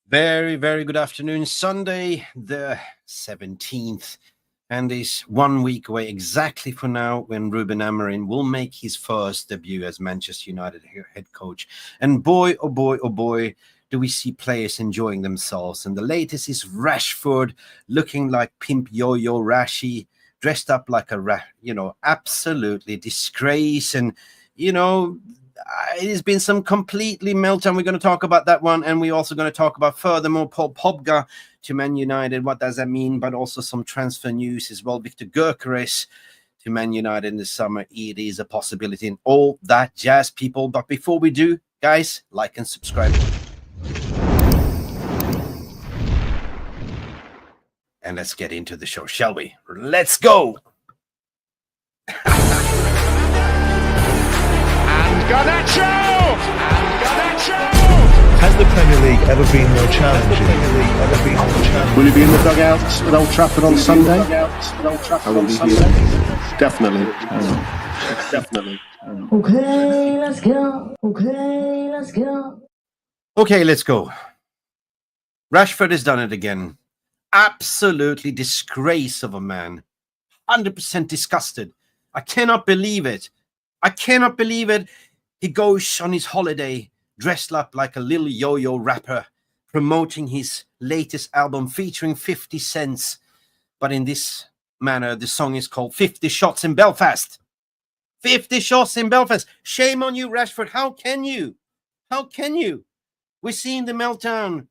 Very, very good afternoon. Sunday, the 17th. And is 1 week away exactly for now when Ruben Amorim will make his first debut as Manchester United head coach. And boy, oh boy, oh boy, do we see players enjoying themselves. And the latest is Rashford looking like Pimp Yo-Yo Rashi, dressed up like a, absolutely disgrace. And, it has been some completely meltdown. We're going to talk about that one. And we're also going to talk about furthermore Paul Pogba to Man United. What does that mean? But also some transfer news as well. Viktor Gökeres to Man United in the summer. It is a possibility and all that jazz, people. But before we do, guys, like and subscribe. And let's get into the show, shall we? Let's go. Garnacho! Has the Premier League ever been more challenging? Will you be in the dugout at Old Trafford on Sunday? I will be here. Definitely. Definitely. Okay, let's go. Okay, let's go. Okay, let's go. Rashford has done it again. Absolutely disgrace of a man. 100% disgusted. I cannot believe it. I cannot believe it. He goes on his holiday dressed up like a little yo-yo rapper, promoting his latest album featuring 50 Cents. But in this manner, the song is called 50 Shots in Belfast. 50 Shots in Belfast. Shame on you, Rashford. How can you? How can you? We're seeing the meltdown.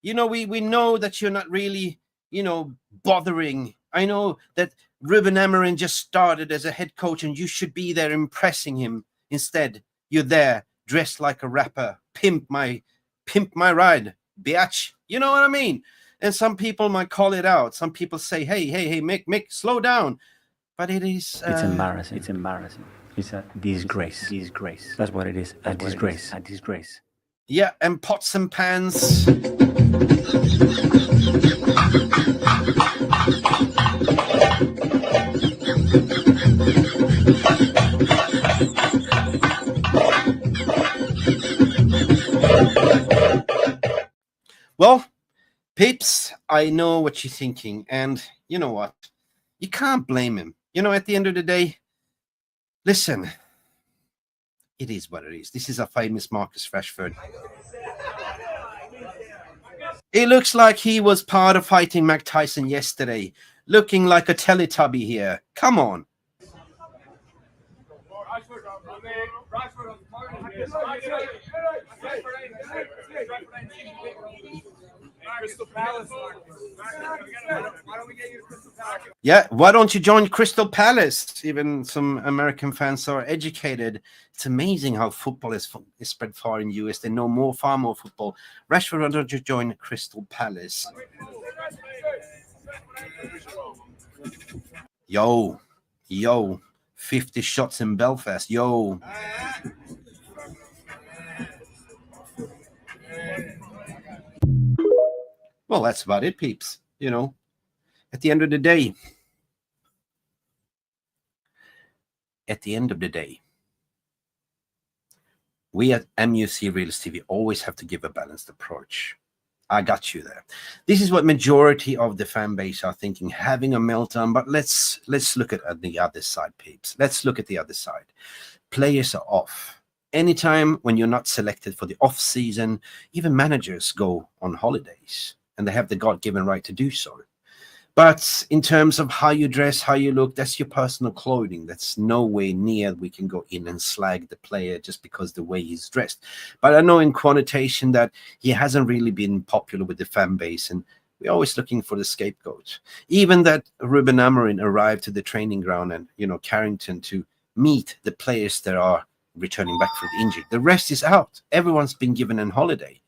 We know that you're not really, bothering. I know that Ruben Amorim just started as a head coach and you should be there impressing him. Instead, you're there dressed like a rapper. Pimp my ride, bitch. You know what I mean? And some people might call it out. Some people say, hey, Mick, slow down. But it is... It's embarrassing. It's embarrassing. It's a disgrace. Disgrace. That's what it is. A disgrace. A disgrace. Yeah, and pots and pans. Well, peeps, I know what you're thinking. And you know what? You can't blame him. At the end of the day, listen, it is what it is. This is a famous Marcus Rashford. It looks like he was part of fighting Mike Tyson yesterday, looking like a Teletubby here. Come on. Yeah, why don't you join Crystal Palace? Even some American fans are educated. It's amazing how football is spread far in the US. They know far more football. Rashford, why don't you join Crystal Palace? Yo, 50 shots in Belfast. Yo. Well, that's about it, peeps. At the end of the day, we at Mufc Realist TV always have to give a balanced approach. I got you there. This is what majority of the fan base are thinking, having a meltdown. But let's look at the other side, peeps. Let's look at the other side. Players are off. Anytime when you're not selected for the off season, even managers go on holidays. And they have the God-given right to do so. But in terms of how you dress, how you look, that's your personal clothing. That's no way near we can go in and slag the player just because the way he's dressed. But I know in connotation that he hasn't really been popular with the fan base, and we're always looking for the scapegoat. Even that Ruben Amorim arrived to the training ground and, Carrington to meet the players that are returning back from the injury. The rest is out. Everyone's been given a holiday.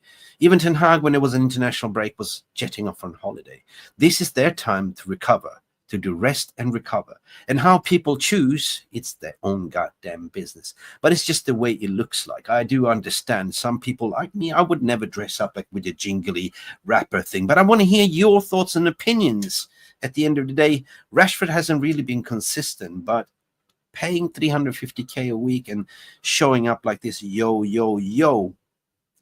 Even Ten Hag, when there was an international break, was jetting off on holiday. This is their time to recover, to do rest and recover. And how people choose, it's their own goddamn business. But it's just the way it looks like. I do understand some people like me, I would never dress up like with a jingly rapper thing. But I want to hear your thoughts and opinions. At the end of the day, Rashford hasn't really been consistent, but paying 350k a week and showing up like this, yo,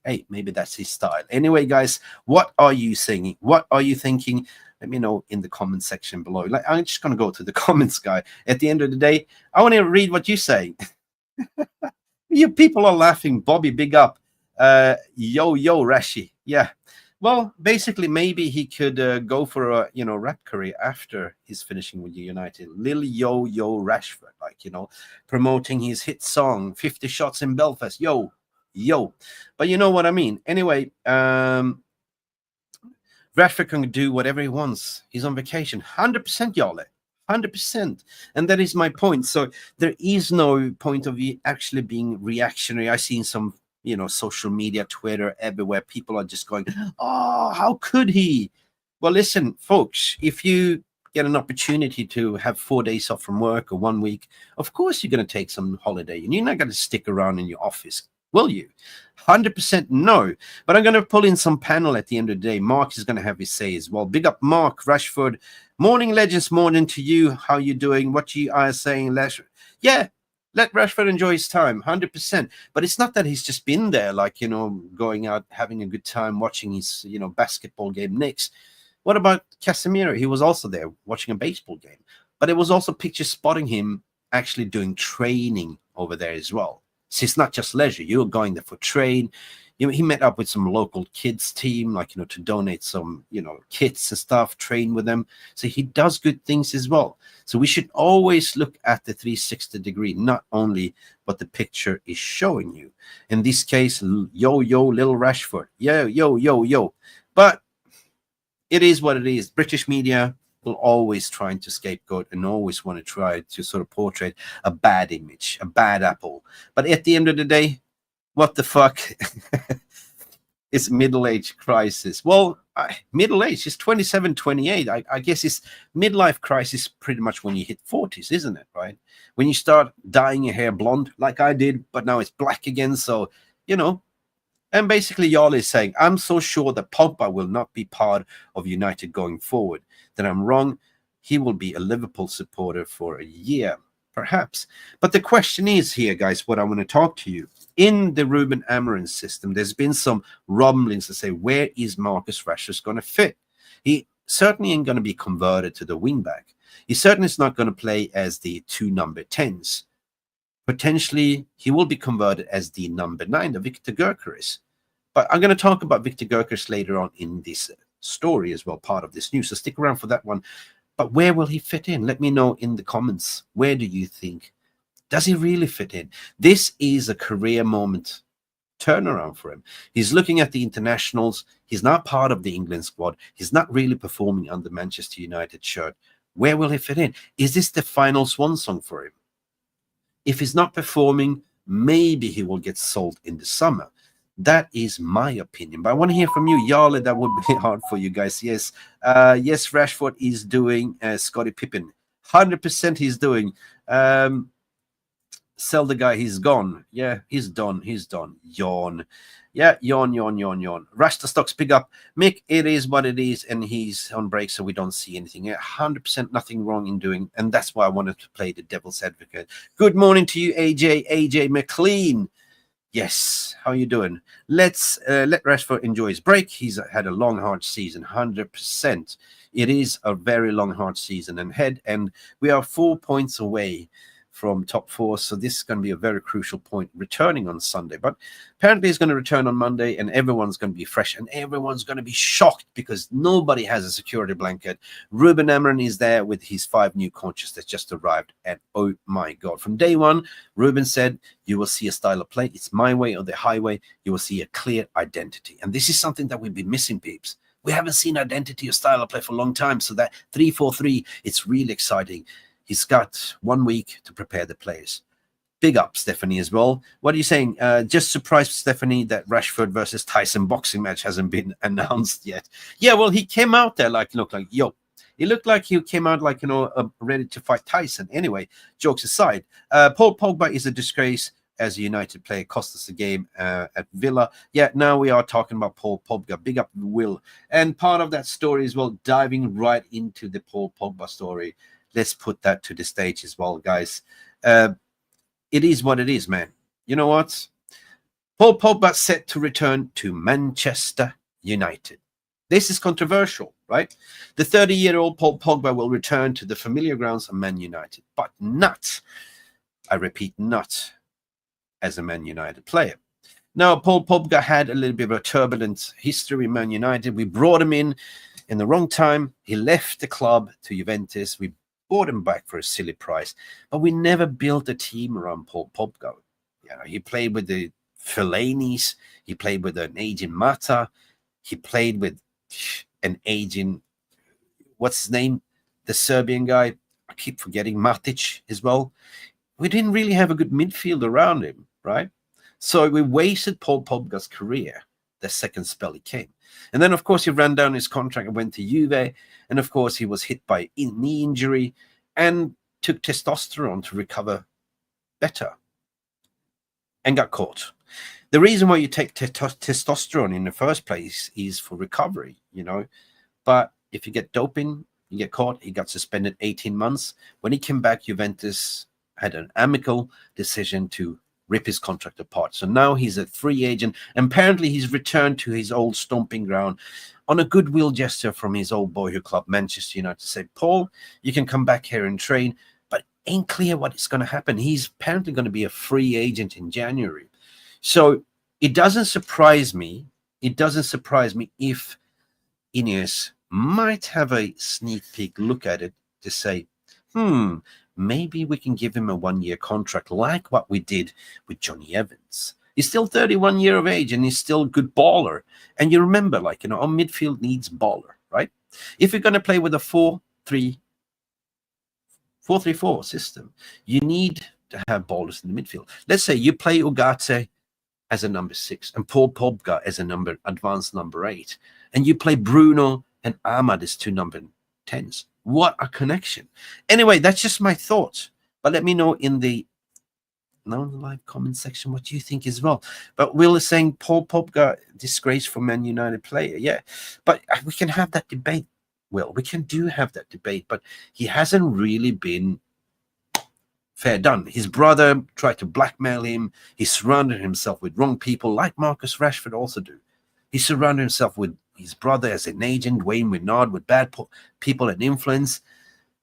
Hey, maybe that's his style. Anyway, guys, what are you singing? What are you thinking? Let me know in the comment section below. Like, I'm just going to go to the comments, guy. At the end of the day, I want to read what you say. You people are laughing. Bobby, big up. Yo, Rashi. Yeah. Well, basically, maybe he could go for a rap career after he's finishing with United. Lil Yo Rashford, like promoting his hit song 50 Shots in Belfast. Yo. But you know what I mean. Anyway, Rashford can do whatever he wants. He's on vacation. 100%, y'all. 100%. And that is my point. So there is no point of actually being reactionary. I've seen some social media, Twitter, everywhere, people are just going, oh, how could he? Well, listen, folks, if you get an opportunity to have 4 days off from work or 1 week, of course you're going to take some holiday, and you're not going to stick around in your office, will you? 100% no. But I'm going to pull in some panel at the end of the day. Mark is going to have his say as well. Big up Mark Rashford. Morning, legends. Morning to you. How you doing? What you are saying, Rashford? Yeah, let Rashford enjoy his time, 100%. But it's not that he's just been there, like, going out, having a good time, watching his, basketball game next. What about Casemiro? He was also there watching a baseball game. But it was also picture spotting him actually doing training over there as well. So it's not just leisure. You're going there for train. He met up with some local kids team, like, to donate some, kits and stuff, train with them. So he does good things as well. So we should always look at the 360 degree, not only what the picture is showing you. In this case, yo, little Rashford. Yo. But it is what it is. British media will always trying to scapegoat and always want to try to sort of portray a bad image, a bad apple. But at the end of the day, what the fuck? It's middle-age crisis. Well, middle-age is 27, 28. I guess it's midlife crisis pretty much when you hit 40s, isn't it, right? When you start dyeing your hair blonde, like I did, but now it's black again. So, and basically y'all is saying, I'm so sure that Pogba will not be part of United going forward. That I'm wrong. He will be a Liverpool supporter for a year, perhaps. But the question is here, guys, what I want to talk to you. In the Ruben Amorim system, there's been some rumblings to say, where is Marcus Rashford going to fit? He certainly ain't going to be converted to the wingback. He certainly is not going to play as the 2 number 10s. Potentially, he will be converted as the number 9, the Viktor Gökeres. But I'm going to talk about Viktor Gökeres later on in this story as well, part of this news. So stick around for that one. But where will he fit in? Let me know in the comments. Where do you think? Does he really fit in? This is a career moment turnaround for him. He's looking at the internationals. He's not part of the England squad. He's not really performing under Manchester United shirt. Where will he fit in? Is this the final swan song for him? If he's not performing, maybe he will get sold in the summer. That is my opinion. But I want to hear from you. Jarle, that would be hard for you guys. Yes. Yes, Rashford is doing Scottie Pippen. 100% he's doing. Sell the guy, he's gone. Yeah, he's done. Yawn. Yeah, yawn. Rasta stocks pick up. Mick, it is what it is, and he's on break, so we don't see anything. 100% nothing wrong in doing, and that's why I wanted to play the devil's advocate. Good morning to you, AJ McLean. Yes, how you doing? Let's let Rashford enjoy his break. He's had a long, hard season, 100%. It is a very long, hard season ahead, and we are 4 points away from top 4, so this is going to be a very crucial point returning on Sunday. But apparently he's going to return on Monday, and everyone's going to be fresh, and everyone's going to be shocked because nobody has a security blanket. Ruben Amorim is there with his 5 new coaches that just arrived, and oh my god, from day one Ruben said, you will see a style of play. It's my way or the highway. You will see a clear identity, and this is something that we've been missing, peeps. We haven't seen identity or style of play for a long time, so that 3-4-3, it's really exciting. He's got 1 week to prepare the players. Big up, Stephanie, as well. What are you saying? Just surprised, Stephanie, that Rashford versus Tyson boxing match hasn't been announced yet. Yeah, well, he came out there looked like, yo. He looked like he came out like, ready to fight Tyson. Anyway, jokes aside, Paul Pogba is a disgrace as a United player. Cost us the game at Villa. Yeah, now we are talking about Paul Pogba. Big up, Will. And part of that story as well, diving right into the Paul Pogba story. Let's put that to the stage as well, guys. It is what it is, man. You know what? Paul Pogba set to return to Manchester United. This is controversial, right? The 30-year-old Paul Pogba will return to the familiar grounds of Man United, but not, I repeat, not as a Man United player. Now, Paul Pogba had a little bit of a turbulent history in Man United. We brought him in the wrong time. He left the club to Juventus. We bought him back for a silly price, but we never built a team around Paul Pogba. You know, he played with the Fellaini's. He played with an aging Mata. He played with an aging, what's his name? The Serbian guy. I keep forgetting, Matic as well. We didn't really have a good midfield around him, right? So we wasted Paul Pogba's career the second spell he came. And then, of course, he ran down his contract and went to Juve. And, of course, he was hit by a knee injury and took testosterone to recover better and got caught. The reason why you take testosterone in the first place is for recovery, you know. But if you get doping, you get caught. He got suspended 18 months. When he came back, Juventus had an amicable decision to rip his contract apart. So now he's a free agent. And apparently he's returned to his old stomping ground on a goodwill gesture from his old boyhood club, Manchester United, to say, Paul, you can come back here and train. But ain't clear what is going to happen. He's apparently going to be a free agent in January. So it doesn't surprise me. It doesn't surprise me if Ineos might have a sneak peek look at it to say, maybe we can give him a 1-year contract like what we did with Johnny Evans. He's still 31 years of age and he's still a good baller. And you remember, like, you know, our midfield needs baller, right? If you're going to play with a 4-3-4 system, you need to have ballers in the midfield. Let's say you play Ugarte as a number 6 and Paul Pogba as a advanced number 8, and you play Bruno and Ahmad as 2 number 10s. What a connection. Anyway, that's just my thoughts. But let me know in the live comment section what you think as well. But Will is saying Paul Pogba, disgrace for Man United player. Yeah, but we can have that debate. Well, we can have that debate, but he hasn't really been fair done. His brother tried to blackmail him. He surrounded himself with wrong people, like Marcus Rashford also do. He surrounded himself with his brother as an agent, Wayne Renard, with bad people and influence.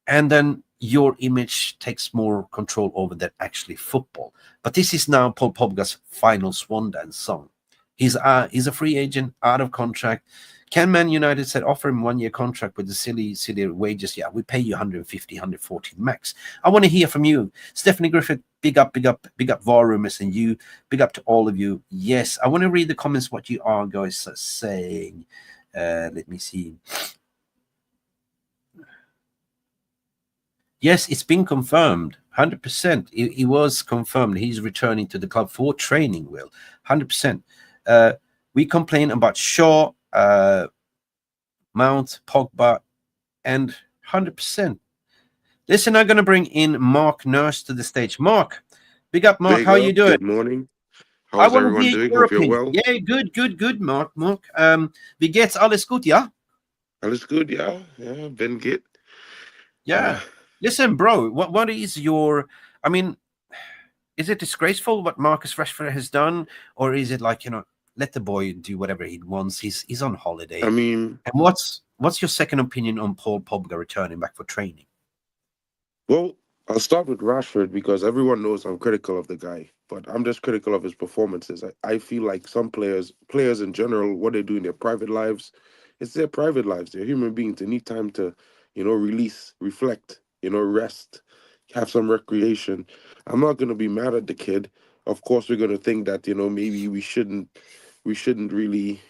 And then your image takes more control over that actually football. But this is now Paul Pogba's final swan dance song. He's a free agent, out of contract. Can Man United said offer him 1-year contract with the silly wages? Yeah, we pay you 150, 140 max. I want to hear from you. Stephanie Griffith, big up VAR Rumors, and you, big up to all of you. Yes, I want to read the comments, what you are guys saying. Let me see. Yes, it's been confirmed. 100%. It was confirmed. He's returning to the club for training, Will. 100%. We complain about Shaw, Mount, Pogba, and 100%. Listen, I'm going to bring in Mark Nurse to the stage. Mark, big up, Mark. How are you doing? Good morning. How's everyone doing? Hope you're well. Yeah, good, Mark. Wie geht's? Alles gut, ja? Alles gut, ja. Yeah, been good. Yeah. Listen, bro, what is your, I mean, is it disgraceful what Marcus Rashford has done? Or is it like, you know, let the boy do whatever he wants? He's on holiday. I mean, and what's your second opinion on Paul Pogba returning back for training? Well, I'll start with Rashford because everyone knows I'm critical of the guy, but I'm just critical of his performances. I feel like some players in general, what they do in their private lives, it's their private lives. They're human beings. They need time to, you know, release, reflect, you know, rest, have some recreation. I'm not going to be mad at the kid. Of course, we're going to think that, you know, maybe we shouldn't really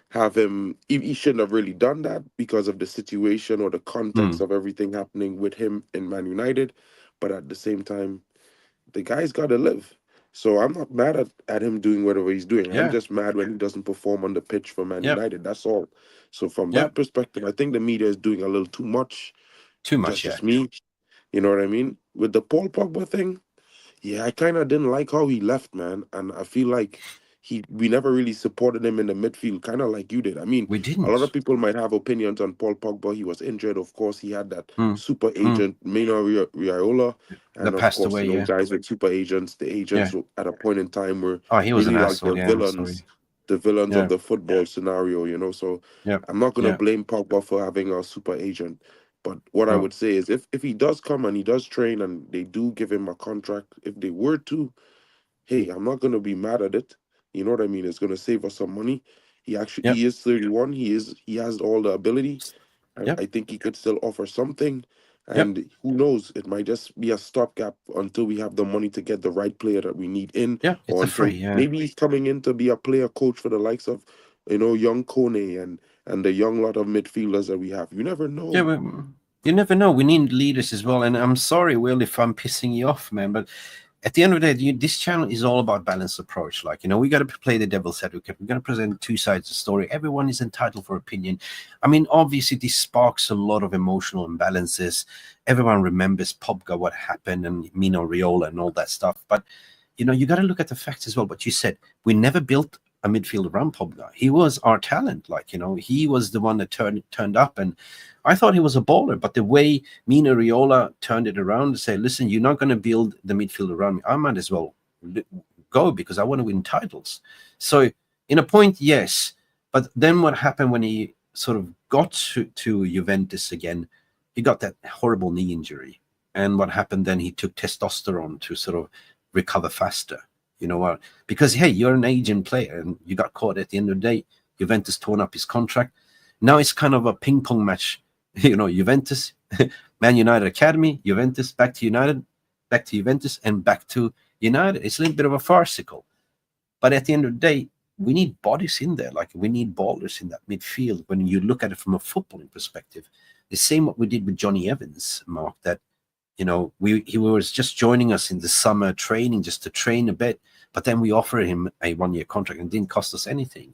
have him. He shouldn't have really done that because of the situation or the context of everything happening with him in Man United. But at the same time, the guy's got to live. So I'm not mad at him doing whatever he's doing. Yeah. I'm just mad when he doesn't perform on the pitch for Man United. That's all. So from that perspective, I think the media is doing a little too much. Just me. You know what I mean? With the Paul Pogba thing, yeah, I kind of didn't like how he left, man. And I feel like we never really supported him in the midfield, kind of like you did. I mean, We a lot of didn't. people might have opinions on Paul Pogba. He was injured, of course. He had that Mm, super mm. agent, Mino Raiola, That and of passed course, away, you know, yeah. guys with super agents. The Yeah. agents at a point in time were Oh, he was an really like asshole, yeah, sorry. the villains of Yeah, the football scenario. You know, so yeah, I'm not gonna yeah, blame Pogba for having a super agent. But what I no, would say is, if he does come and he does train and they do give him a contract, if they were to, hey, I'm not gonna be mad at it. You know what I mean? It's gonna save us some money. yeah, He is 31. He has all the ability. yeah, I think he could still offer something. yeah, And who knows? It might just be a stopgap until we have the money to get the right player that we need in, yeah, it's or a free, until yeah. maybe he's coming in to be a player coach for the likes of, you know, young Kone and the young lot of midfielders that we have. You never Yeah, know. you never know. We need leaders as well. And I'm sorry, Will, if I'm pissing you off, man, but at the end of the day, this channel is all about balanced approach. Like, you know, we got to play the devil's advocate. We're going to present two sides of the story. Everyone is entitled for opinion. I mean, obviously, this sparks a lot of emotional imbalances. Everyone remembers Pogba, what happened, and Mino Raiola and all that stuff. But, you know, you got to look at the facts as well. But you said we never built a midfield around Pogba. He was our talent. Like, you know, he was the one that turned up. And I thought he was a baller. But the way Mino Raiola turned it around to say, listen, you're not going to build the midfield around me. I might as well go because I want to win titles. So in a point, yes. But then what happened when he sort of got to Juventus again, he got that horrible knee injury. And what happened then, he took testosterone to sort of recover faster. You know what? Because, hey, you're an agent player and you got caught at the end of the day. Juventus torn up his contract. Now it's kind of a ping pong match. You know, Juventus, Man United Academy, Juventus, back to United, back to Juventus, and back to United. It's a little bit of a farcical. But at the end of the day, we need bodies in there. Like, we need ballers in that midfield. When you look at it from a footballing perspective, the same what we did with Johnny Evans, Mark, that, you know, he was just joining us in the summer training just to train a bit, but then we offered him a 1-year contract and it didn't cost us anything.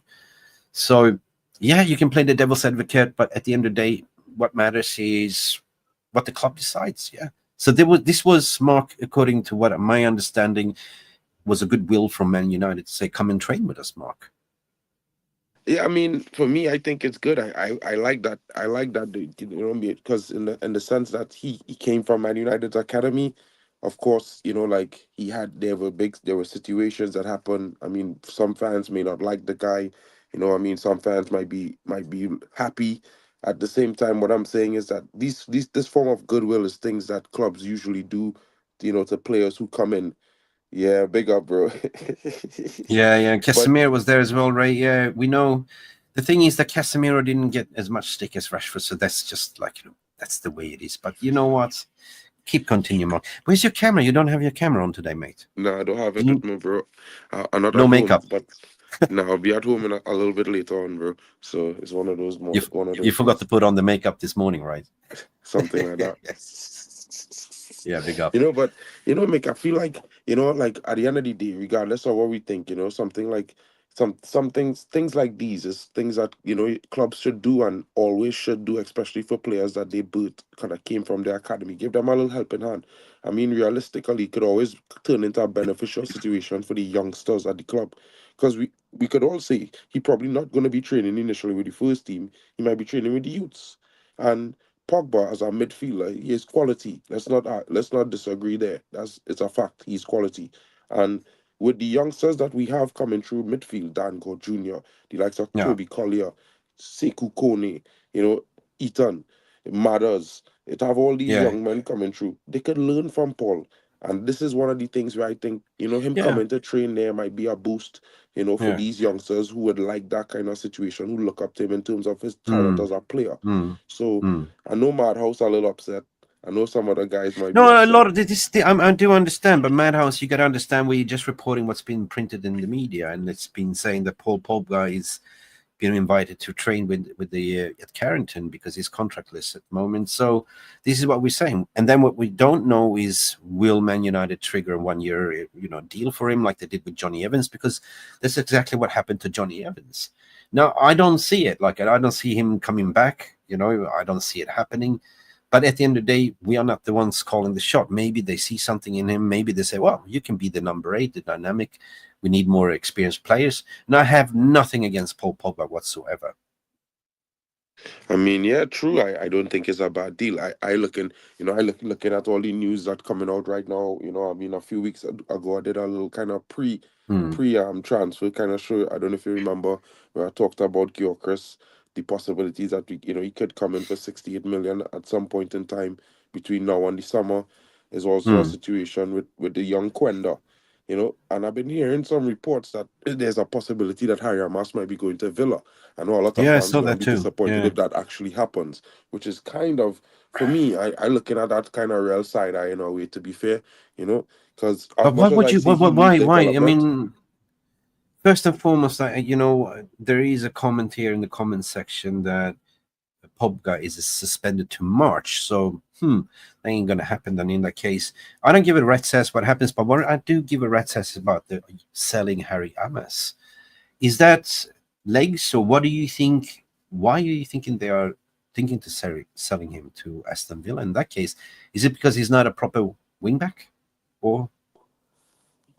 So, yeah, you can play the devil's advocate, but at the end of the day, what matters is what the club decides. Yeah. So this was, Mark, according to what my understanding, was a goodwill from Man United to say, come and train with us, Mark. Yeah, I mean, for me, I think it's good. I like that. I like that, you know, because in the sense that he came from Man United's academy, of course, you know, like there were situations that happened. I mean, some fans may not like the guy, you know. I mean, some fans might be happy. At the same time, what I'm saying is that this form of goodwill is things that clubs usually do, you know, to players who come in. Yeah, big up, bro. Yeah. But Casemiro was there as well, right? Yeah, we know. The thing is that Casemiro didn't get as much stick as Rashford, so that's just like, you know, that's the way it is. But you know what? Keep continuing, Mark. Where's your camera? You don't have your camera on today, mate. no, I don't have it with me, bro. I'm not No at home, makeup. but no, I'll be at home in a little bit later on, bro. So it's one of those one of You those forgot things, to put on the makeup this morning, right? something like that. Yeah, big up. You know, but you know, Mick, I feel like, you know, like at the end of the day, regardless of what we think, you know, something like some things like these is things that, you know, clubs should do and always should do, especially for players that they both kind of came from their academy. Give them a little helping hand. I mean, realistically, it could always turn into a beneficial situation for the youngsters at the club. Because we could all say he probably not going to be training initially with the first team. He might be training with the youths. And Pogba as a midfielder, he is quality. Let's not disagree there. It's a fact. He's quality. And with the youngsters that we have coming through midfield, Dango Jr., the likes of Yeah, Toby Collier, Sekou Kone, you know, Ethan, Matters. It have all these yeah, young men coming through. They could learn from Paul. And this is one of the things where I think, you know, him yeah, coming to train there might be a boost, you know, for yeah. these youngsters who would like that kind of situation, who look up to him in terms of his talent Mm, as a player. mm, So mm. I know Madhouse a little upset. I know some other guys might be No, a upset. lot of this. I do understand, but Madhouse, you got to understand where you're just reporting what's been printed in the media, and it's been saying that Paul Pogba is being invited to train with the at Carrington because he's contractless at the moment. So this is what we're saying, and then what we don't know is will Man United trigger a 1-year deal for him like they did with Johnny Evans, because that's exactly what happened to Johnny Evans. Now I don't see it. Like, I don't see him coming back. You know, I don't see it happening. But at the end of the day, we are not the ones calling the shot. Maybe they see something in him. Maybe they say, well, you can be the number 8, the dynamic. We need more experienced players. And I have nothing against Paul Pogba whatsoever. I mean, yeah, true. I don't think it's a bad deal. I looking, looking at all the news that's coming out right now. I mean, a few weeks ago, I did a little kind of pre transfer kind of show. I don't know if you remember where I talked about Gyökeres, the possibilities that he could come in for 68 million at some point in time between now and the summer. There's also a situation with the young Quenda. And I've been hearing some reports that there's a possibility that Harry Hamas might be going to Villa. I know a lot of Yeah, I fans saw are going that to be too. disappointed Yeah. if that actually happens, which is kind of, for me, I looking at that kind of real side eye in a way, to be fair, because as But why much as would I you? see he needs Why? I development, mean, first and foremost, there is a comment here in the comment section that Pogba is suspended to March. So, that ain't going to happen then in that case. I don't give a rat's ass what happens, but what I do give a rat's ass about the selling Harry Hamas. Is that legs, or what do you think? Why are you thinking they are thinking to selling him to Aston Villa in that case? Is it because he's not a proper wingback? Or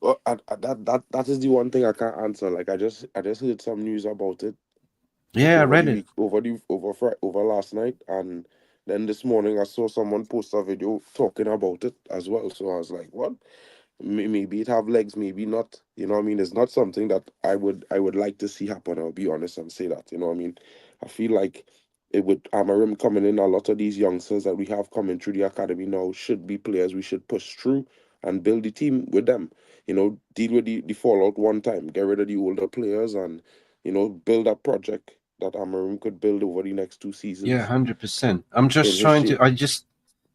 well, that is the one thing I can't answer. Like I just heard some news about it yeah, I over read the it. week, over last night, and then this morning I saw someone post a video talking about it as well. So I was like, what? Maybe it have legs, maybe not. You know what I mean? It's not something that I would like to see happen. I'll be honest and say that. You know what I mean? I feel like it would Amarim coming in, a lot of these youngsters that we have coming through the academy now should be players we should push through and build the team with them. Deal with the fallout one time, get rid of the older players, and build a project that Amarim could build over the next 2 Yeah, seasons 100%. I'm in just his trying shape. to.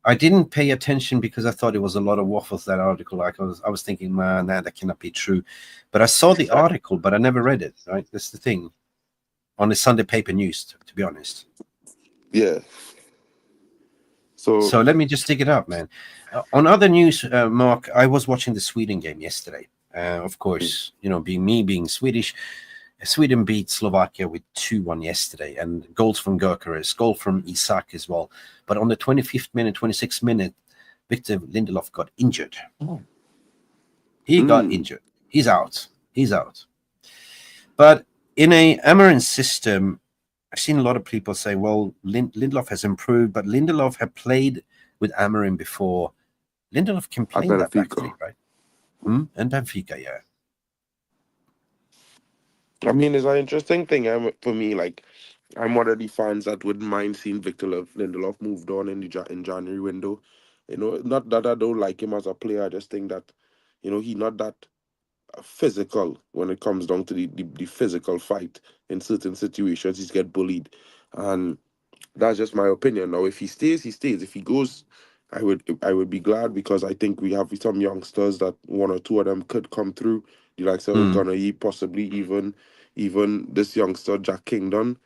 I didn't pay attention because I thought it was a lot of waffles, that article. Like I was thinking, man, that cannot be true. But I saw the article, but I never read it. Right, that's the thing. On the Sunday paper news, to be honest. Yeah. So So let me just dig it up, man. On other news, Mark, I was watching the Sweden game yesterday. Of course, being Swedish, Sweden beat Slovakia with 2-1 yesterday, and goals from Gökeres, goal from Isak as well. But on the 25th minute, 26th minute, Viktor Linderlöf got injured. He got injured. He's out. He's out. But in a Amarin system, I've seen a lot of people say, well, Lindelof has improved, but Lindelof had played with Amarin before. Lindelof can play at in that back Benfica. three, right? And Benfica, yeah. I mean, it's an interesting thing for me. Like, I'm one of the fans that wouldn't mind seeing Lindelof moved on in January window. Not that I don't like him as a player. I just think that, he's not that physical when it comes down to the physical fight. In certain situations, he's get bullied, and that's just my opinion. Now, if he stays, he stays. If he goes, I would be glad, because I think we have some youngsters that one or two of them could come through. The likes of Gunnar, possibly even this youngster Jack Kingdon,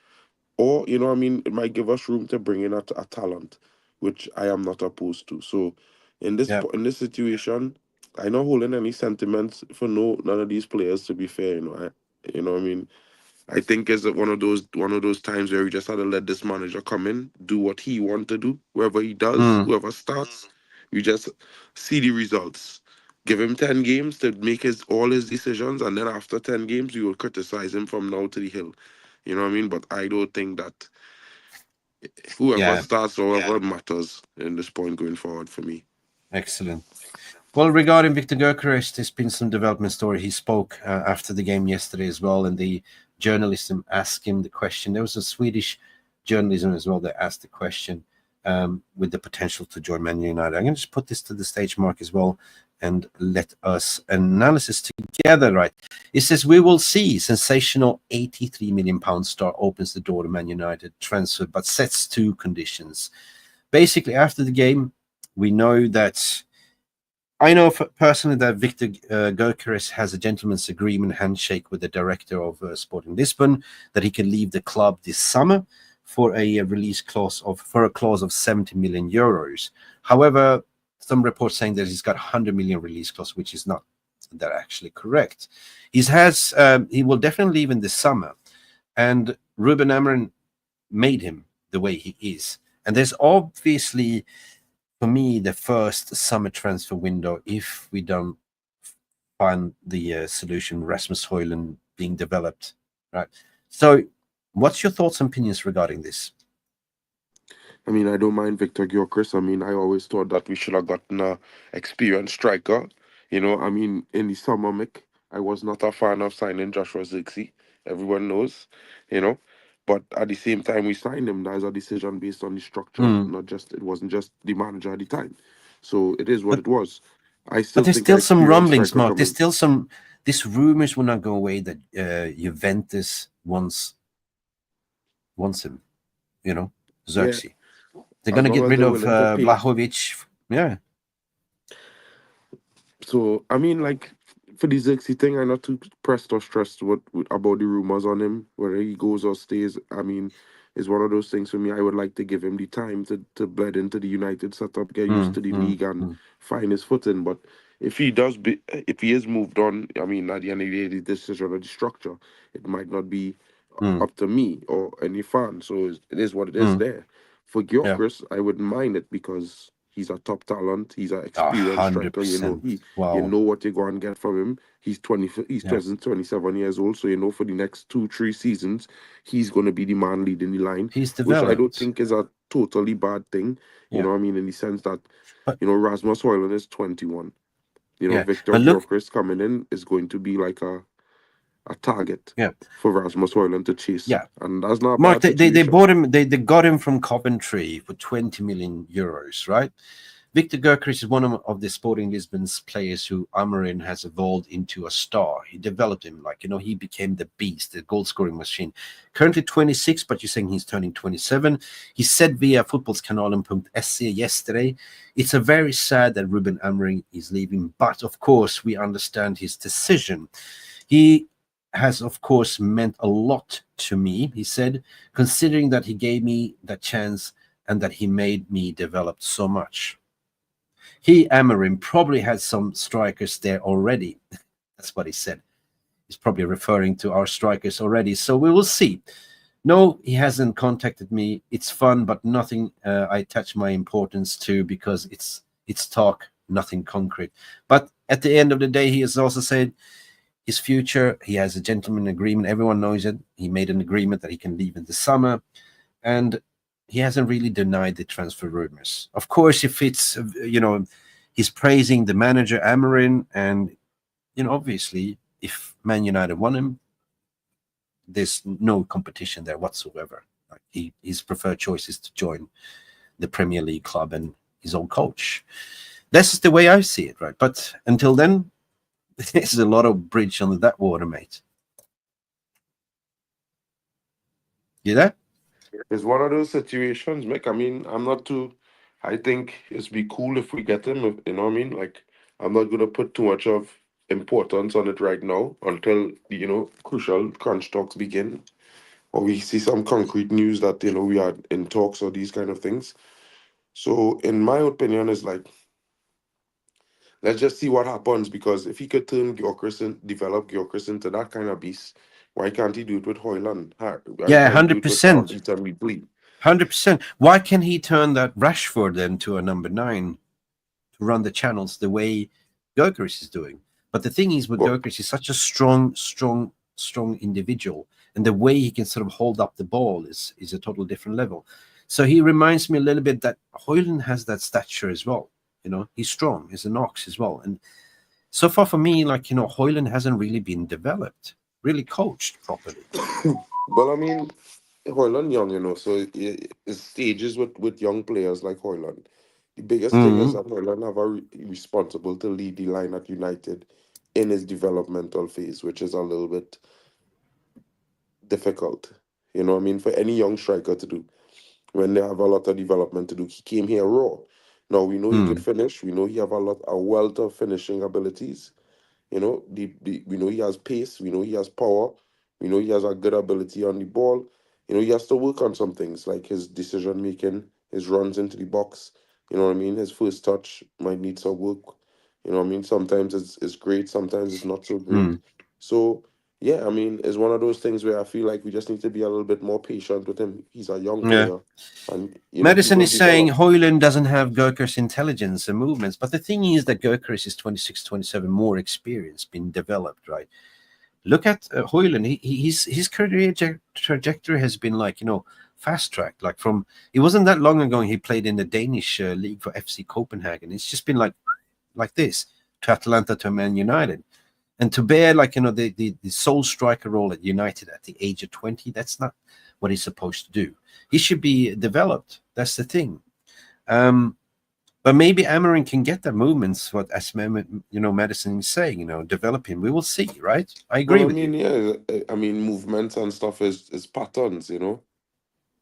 or what I mean, it might give us room to bring in a talent, which I am not opposed to. So in this Yeah. in this situation, I'm not holding any sentiments for none of these players. To be fair, what I mean. I think it's one of those times where we just had to let this manager come in, do what he wants to do. Whoever he does, whoever starts, we just see the results. Give him 10 games to make all his decisions, and then after 10 games, we will criticize him from now to the hill. You know what I mean? But I don't think that whoever Yeah. starts or whoever matters in this point going forward for me. Excellent. Well, regarding Viktor Gökeres, there's been some development story. He spoke after the game yesterday as well, and the journalism asked him the question. There was a Swedish journalism as well that asked the question with the potential to join Man United. I'm going to just put this to the stage, Mark, as well, and let us analysis together, right? It says, we will see sensational £83 million star opens the door to Man United transfer, but sets two conditions. Basically, after the game, we know that I know personally that Viktor Gökeres has a gentleman's agreement handshake with the director of Sporting Lisbon that he can leave the club this summer for a clause of 70 million euros. However, some reports saying that he's got 100 million release clause, which is not that actually correct. He will definitely leave in this summer, and Ruben Amorim made him the way he is. And there's obviously, for me, the first summer transfer window, if we don't find the solution, Rasmus Højlund being developed, right? So what's your thoughts and opinions regarding this? I mean, I don't mind Viktor Gökeres. I mean, I always thought that we should have gotten a experienced striker. You know, I mean, in the summer, Mick, I was not a fan of signing Joshua Zirkzee. Everyone knows, you know. But at the same time, we signed him. That is a decision based on the structure, not just. It wasn't just the manager at the time. So it is what it was. I still But there's think an still some experienced rumblings, striker Mark. There's coming. still some. These rumors will not go away that Juventus wants him. You know, Zirkzee. They're As going to long get as rid they're of willing to pay. Vlahovic. Yeah. So I mean, like for the Zirkzee thing, I'm not too pressed or stressed about the rumors on him, whether he goes or stays. I mean, it's one of those things for me. I would like to give him the time to blend into the United setup, get used to the league, and find his footing. But if he is moved on, I mean, at the end of the day, the decision of the structure, it might not be up to me or any fan. So it is what it is there. For Yeah. Gyökeres, I wouldn't mind it because he's a top talent. He's an experienced striker. You know, 100%. Wow. you know what you're going to get from him. He's 27 years old, so you know for the next 2-3 seasons, he's going to be the man leading the line, He's which I don't developed. think is a totally bad thing. You Yeah. know what I mean? In the sense that, But- you know, Rasmus Højlund is 21. You know, Yeah, Viktor but look- Gyökeres coming in is going to be like a target Yeah. for Rasmus Højlund to chase. Yeah. And that's not a Mark, bad they situation. bought him. They got him from Coventry for 20 million euros, right? Viktor Gökeres is one of the Sporting Lisbon's players who Amorim has evolved into a star. He developed him, like, you know, he became the beast, the goal-scoring machine. Currently 26, but you're saying he's turning 27. He said via fotbollskanalen.se yesterday, it's a very sad that Ruben Amorim is leaving, but of course we understand his decision. He has, of course, meant a lot to me, he said, considering that he gave me that chance and that he made me develop so much. He, Amorim, probably had some strikers there already. That's what he said. He's probably referring to our strikers already. So we will see. No, he hasn't contacted me. It's fun, but nothing I attach my importance to because it's talk, nothing concrete. But at the end of the day, he has also said his future, he has a gentleman agreement. Everyone knows it. He made an agreement that he can leave in the summer. And he hasn't really denied the transfer rumors. Of course, if it's, you know, he's praising the manager, Amorim, and, you know, obviously, if Man United won him, there's no competition there whatsoever. Like his preferred choice is to join the Premier League club and his own coach. This is the way I see it, right? But until then, there's a lot of bridge under that water, mate. You there? It's one of those situations, Mick. I mean, I think it's be cool if we get him, you know what I mean? Like, I'm not going to put too much of importance on it right now until, you know, crucial crunch talks begin. Or we see some concrete news that, you know, we are in talks or these kind of things. So, in my opinion, it's like, let's just see what happens, because if he could develop Gyökeres into that kind of beast, why can't he do it with Højlund? Why Yeah, can't he do it with 100%. Ethan Reed? 100%. Why can he turn that Rashford then to a number 9 to run the channels the way Gökeres is doing? But the thing is with Gökeres, he's such a strong individual, and the way he can sort of hold up the ball is a total different level. So he reminds me a little bit that Højlund has that stature as well. You know, he's strong, he's an ox as well. And so far for me, like, you know, Højlund hasn't really been developed, really coached properly. Well, I mean, Højlund young, you know, so it's stages with young players like Højlund. The biggest thing is that Højlund have responsible to lead the line at United in his developmental phase, which is a little bit difficult. You know what I mean? For any young striker to do when they have a lot of development to do. He came here raw. Now we know he could finish. We know he have a wealth of finishing abilities. You know, we know he has pace. We know he has power. We know he has a good ability on the ball. You know, he has to work on some things like his decision making, his runs into the box. You know what I mean? His first touch might need some work. You know what I mean? Sometimes it's great, sometimes it's not so great. So yeah, I mean, it's one of those things where I feel like we just need to be a little bit more patient with him. He's a young Yeah. player, and he Madison will is saying develop. Højlund doesn't have Gökeres' intelligence and movements, but the thing is that Gökeres is 26, 27, more experience, been developed, right? Look at Højlund. His career trajectory has been like, fast tracked. Like from, it wasn't that long ago he played in the Danish league for FC Copenhagen. It's just been like this, to Atalanta, to Man United. And to bear the sole striker role at United at the age of 20, that's not what he's supposed to do. He should be developed. That's the thing. But maybe Amarin can get the movements, what as Madison is saying, develop him. We will see, right? I agree Well, I with mean, you. yeah, I mean, movements and stuff is patterns,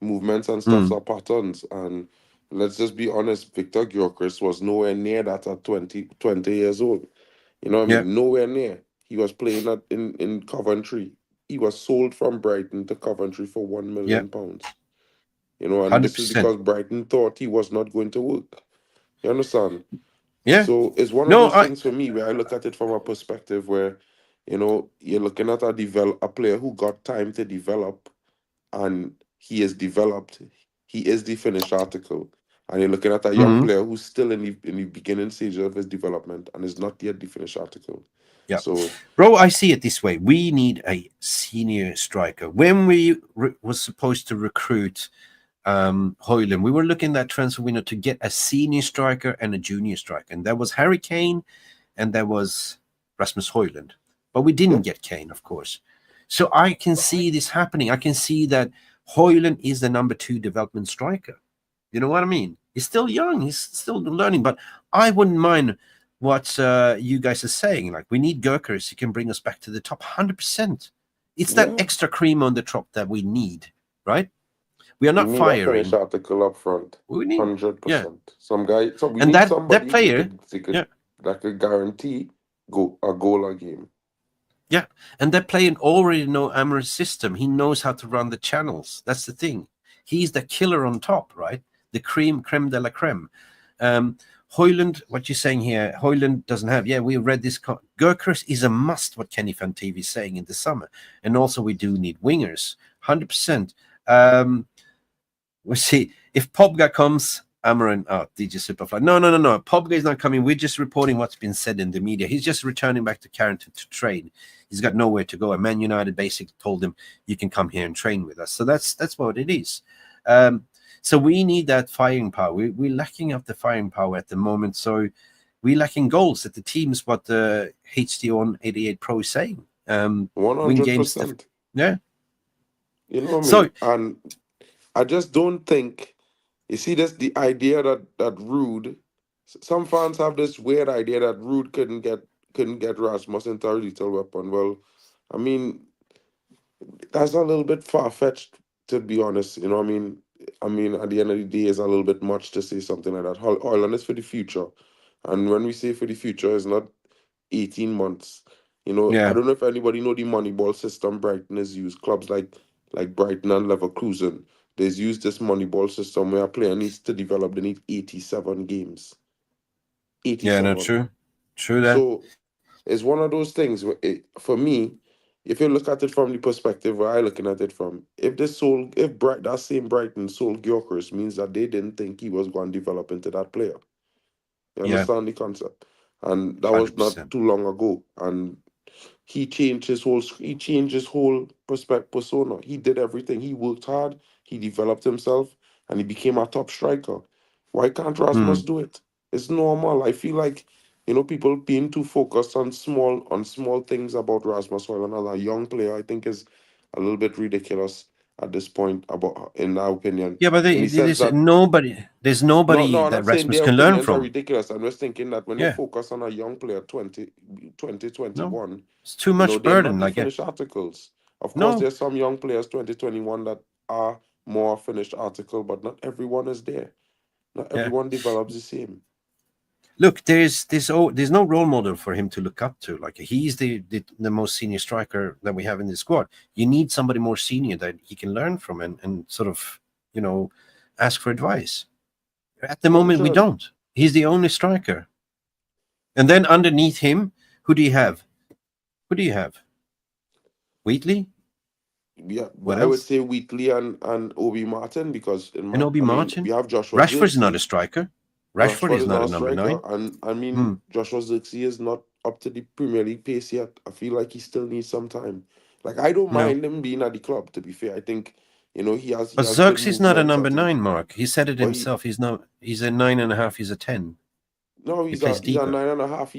movements and stuff Mm, are patterns. And let's just be honest, Viktor Gyökeres was nowhere near that at 20 years old. You know what I yeah, mean? Nowhere near. He was playing in Coventry. He was sold from Brighton to Coventry for £1 yeah, million. And this is 100%. because Brighton thought he was not going to work. You understand? Yeah. So it's one of No, those things for me where I look at it from a perspective where, you're looking at a player who got time to develop, and he is developed. He is the finished article. And you're looking at a young mhm, player who's still in the beginning stages of his development and is not yet the finished article. yeah. So Bro, I see it this way. We need a senior striker. When we was supposed to recruit Højlund, we were looking at transfer window to get a senior striker and a junior striker. And there was Harry Kane and there was Rasmus Højlund. But we yeah, didn't get Kane, of course. So I can see this happening. I can see that Højlund is the number 2 development striker. You know what I mean? He's still young. He's still learning. But I wouldn't mind what you guys are saying. Like, we need Gökeres. He can bring us back to the top 100%. It's that yeah. extra cream on the top that we need, right? We are We not need a finished firing. article up front. We need, yeah. 100%. Some guy, so we And need that somebody who player, could, yeah, that could guarantee a goal a game. yeah. And that player already know Amarin's system. He knows how to run the channels. That's the thing. He's the killer on top, right? The creme de la creme. Højlund, what you're saying here, Højlund doesn't have. Yeah, we read this. Gökeres is a must, what Kenny Fan TV is saying in the summer. And also we do need wingers, 100%. We'll see. If Pogba comes, Amarin, DJ Superfly. No. Pogba is not coming. We're just reporting what's been said in the media. He's just returning back to Carrington to train. He's got nowhere to go. And Man United basically told him, you can come here and train with us. So that's what it is. So we need that firing power. We're lacking of the firing power at the moment. So we're lacking goals at the teams, what the HD on 88 Pro is saying. Win games. 100%. Yeah. You know what I So, mean? And I just don't think, you see, this the idea that Rude, some fans have this weird idea that Rude couldn't get Rasmus into a lethal weapon. Well, I mean, that's a little bit far-fetched, to be honest. You know what I mean? I mean, at the end of the day, it's a little bit much to say something like that. Holland is for the future. And when we say for the future, it's not 18 months. I yeah. don't know if anybody know the Moneyball system Brighton has used. Clubs like Brighton and Leverkusen, they've used this Moneyball system where a player needs to develop, they need 87 games. Yeah, no, 87. True that. So it's one of those things where for me, if you look at it from the perspective where I looking at it from, that same Brighton sold Gyökeres, means that they didn't think he was going to develop into that player. You Yeah, understand the concept? And that was not 100%. too long ago. And he changed his whole persona. He did everything. He worked hard, he developed himself, and he became a top striker. Why can't Rasmus Mm. do it? It's normal. I feel like, people being too focused on small things about Rasmus Højlund as a young player, I think is a little bit ridiculous at this point, in my opinion. Yeah, but In the sense there's that, nobody I'm that not saying Rasmus their can learn opinions are from. ridiculous. I'm just thinking that when you Yeah, focus on a young player, 2021, no, it's too much they're burden. not the finished articles. Of course, No, there's some young players, 2021, that are more finished article, but not everyone is there. Not yeah. everyone develops the same. Look, there's no role model for him to look up to. Like, he's the most senior striker that we have in the squad. You need somebody more senior that he can learn from and sort of, ask for advice. At the moment, we 100. don't. He's the only striker. And then underneath him, who do you have? Who do you have? Wheatley? Yeah, What I would else? say Wheatley and Obi Martin because And Obi I mean we Martin? have Joshua Rashford's not a Zirkzee. striker. Rashford Rashford is is not not a a number striker, 9. and I Hmm. mean Joshua Zirkzee is not up to the Premier League pace yet. I feel like he still needs some time. Like I don't No. mind him being at the club. To be fair, I think he But has good Xerxes is not a movements. I number think, 9, Mark. He said it but he himself. He's a 9.5, he's a 10. no, He plays he's a deeper. 9.5.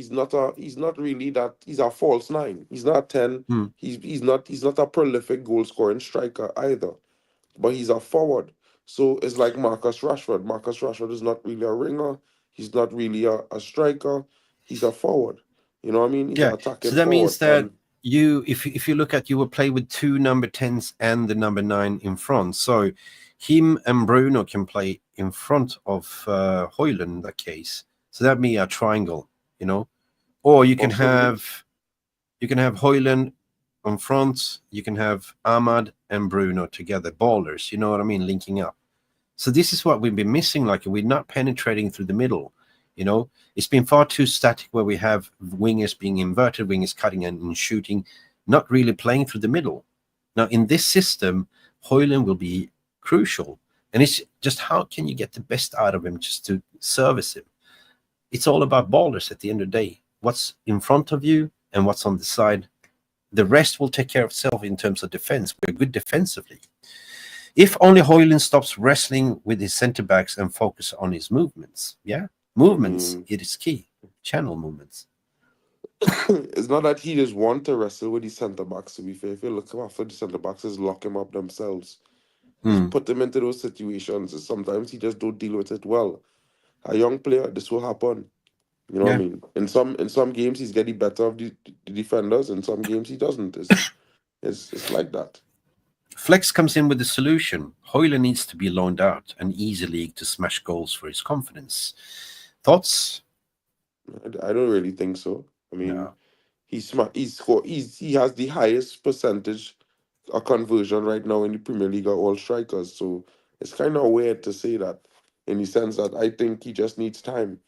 He's not really that. He's a false nine. He's not 10. Hmm. He's not a prolific goal scoring striker either. But he's a forward. So it's like Marcus Rashford. Marcus Rashford is not really a ringer. He's not really a striker. He's a forward. You know what I mean? He's an Yeah. So attacking that means forward. that And if you look at, you will play with 2 number 10s and the number 9 in front. So him and Bruno can play in front of Højlund in that case. So that means a triangle, you know. Or you can possibly, have Højlund on front. You can have Ahmad and Bruno together, ballers. You know what I mean, linking up. So this is what we've been missing. Like, we're not penetrating through the middle. You know, it's been far too static where we have wingers being inverted, wingers cutting and shooting, not really playing through the middle. Now, in this system, Højlund will be crucial. And it's just, how can you get the best out of him just to service him? It's all about ballers at the end of the day. What's in front of you and what's on the side. The rest will take care of itself in terms of defense. We're good defensively. If only Højlund stops wrestling with his center backs and focus on his movements. Yeah, I movements, mean, it is key. Channel movements. it's not that he just want to wrestle with the centre backs. To be fair, if you look after the centre backs, just lock him up themselves. Just Hmm. put them into those situations. And sometimes he just don't deal with it well. A young player, this will happen. You know what I Yeah. mean? In some games he's getting better of the defenders. In some games he doesn't. It's like that. Flex comes in with the solution. Højlund needs to be loaned out, an easy league to smash goals for his confidence. Thoughts? I don't really think so. I mean, No. he's smart. He has the highest percentage of conversion right now in the Premier League of all strikers. So it's kind of weird to say that, in the sense that I think he just needs time.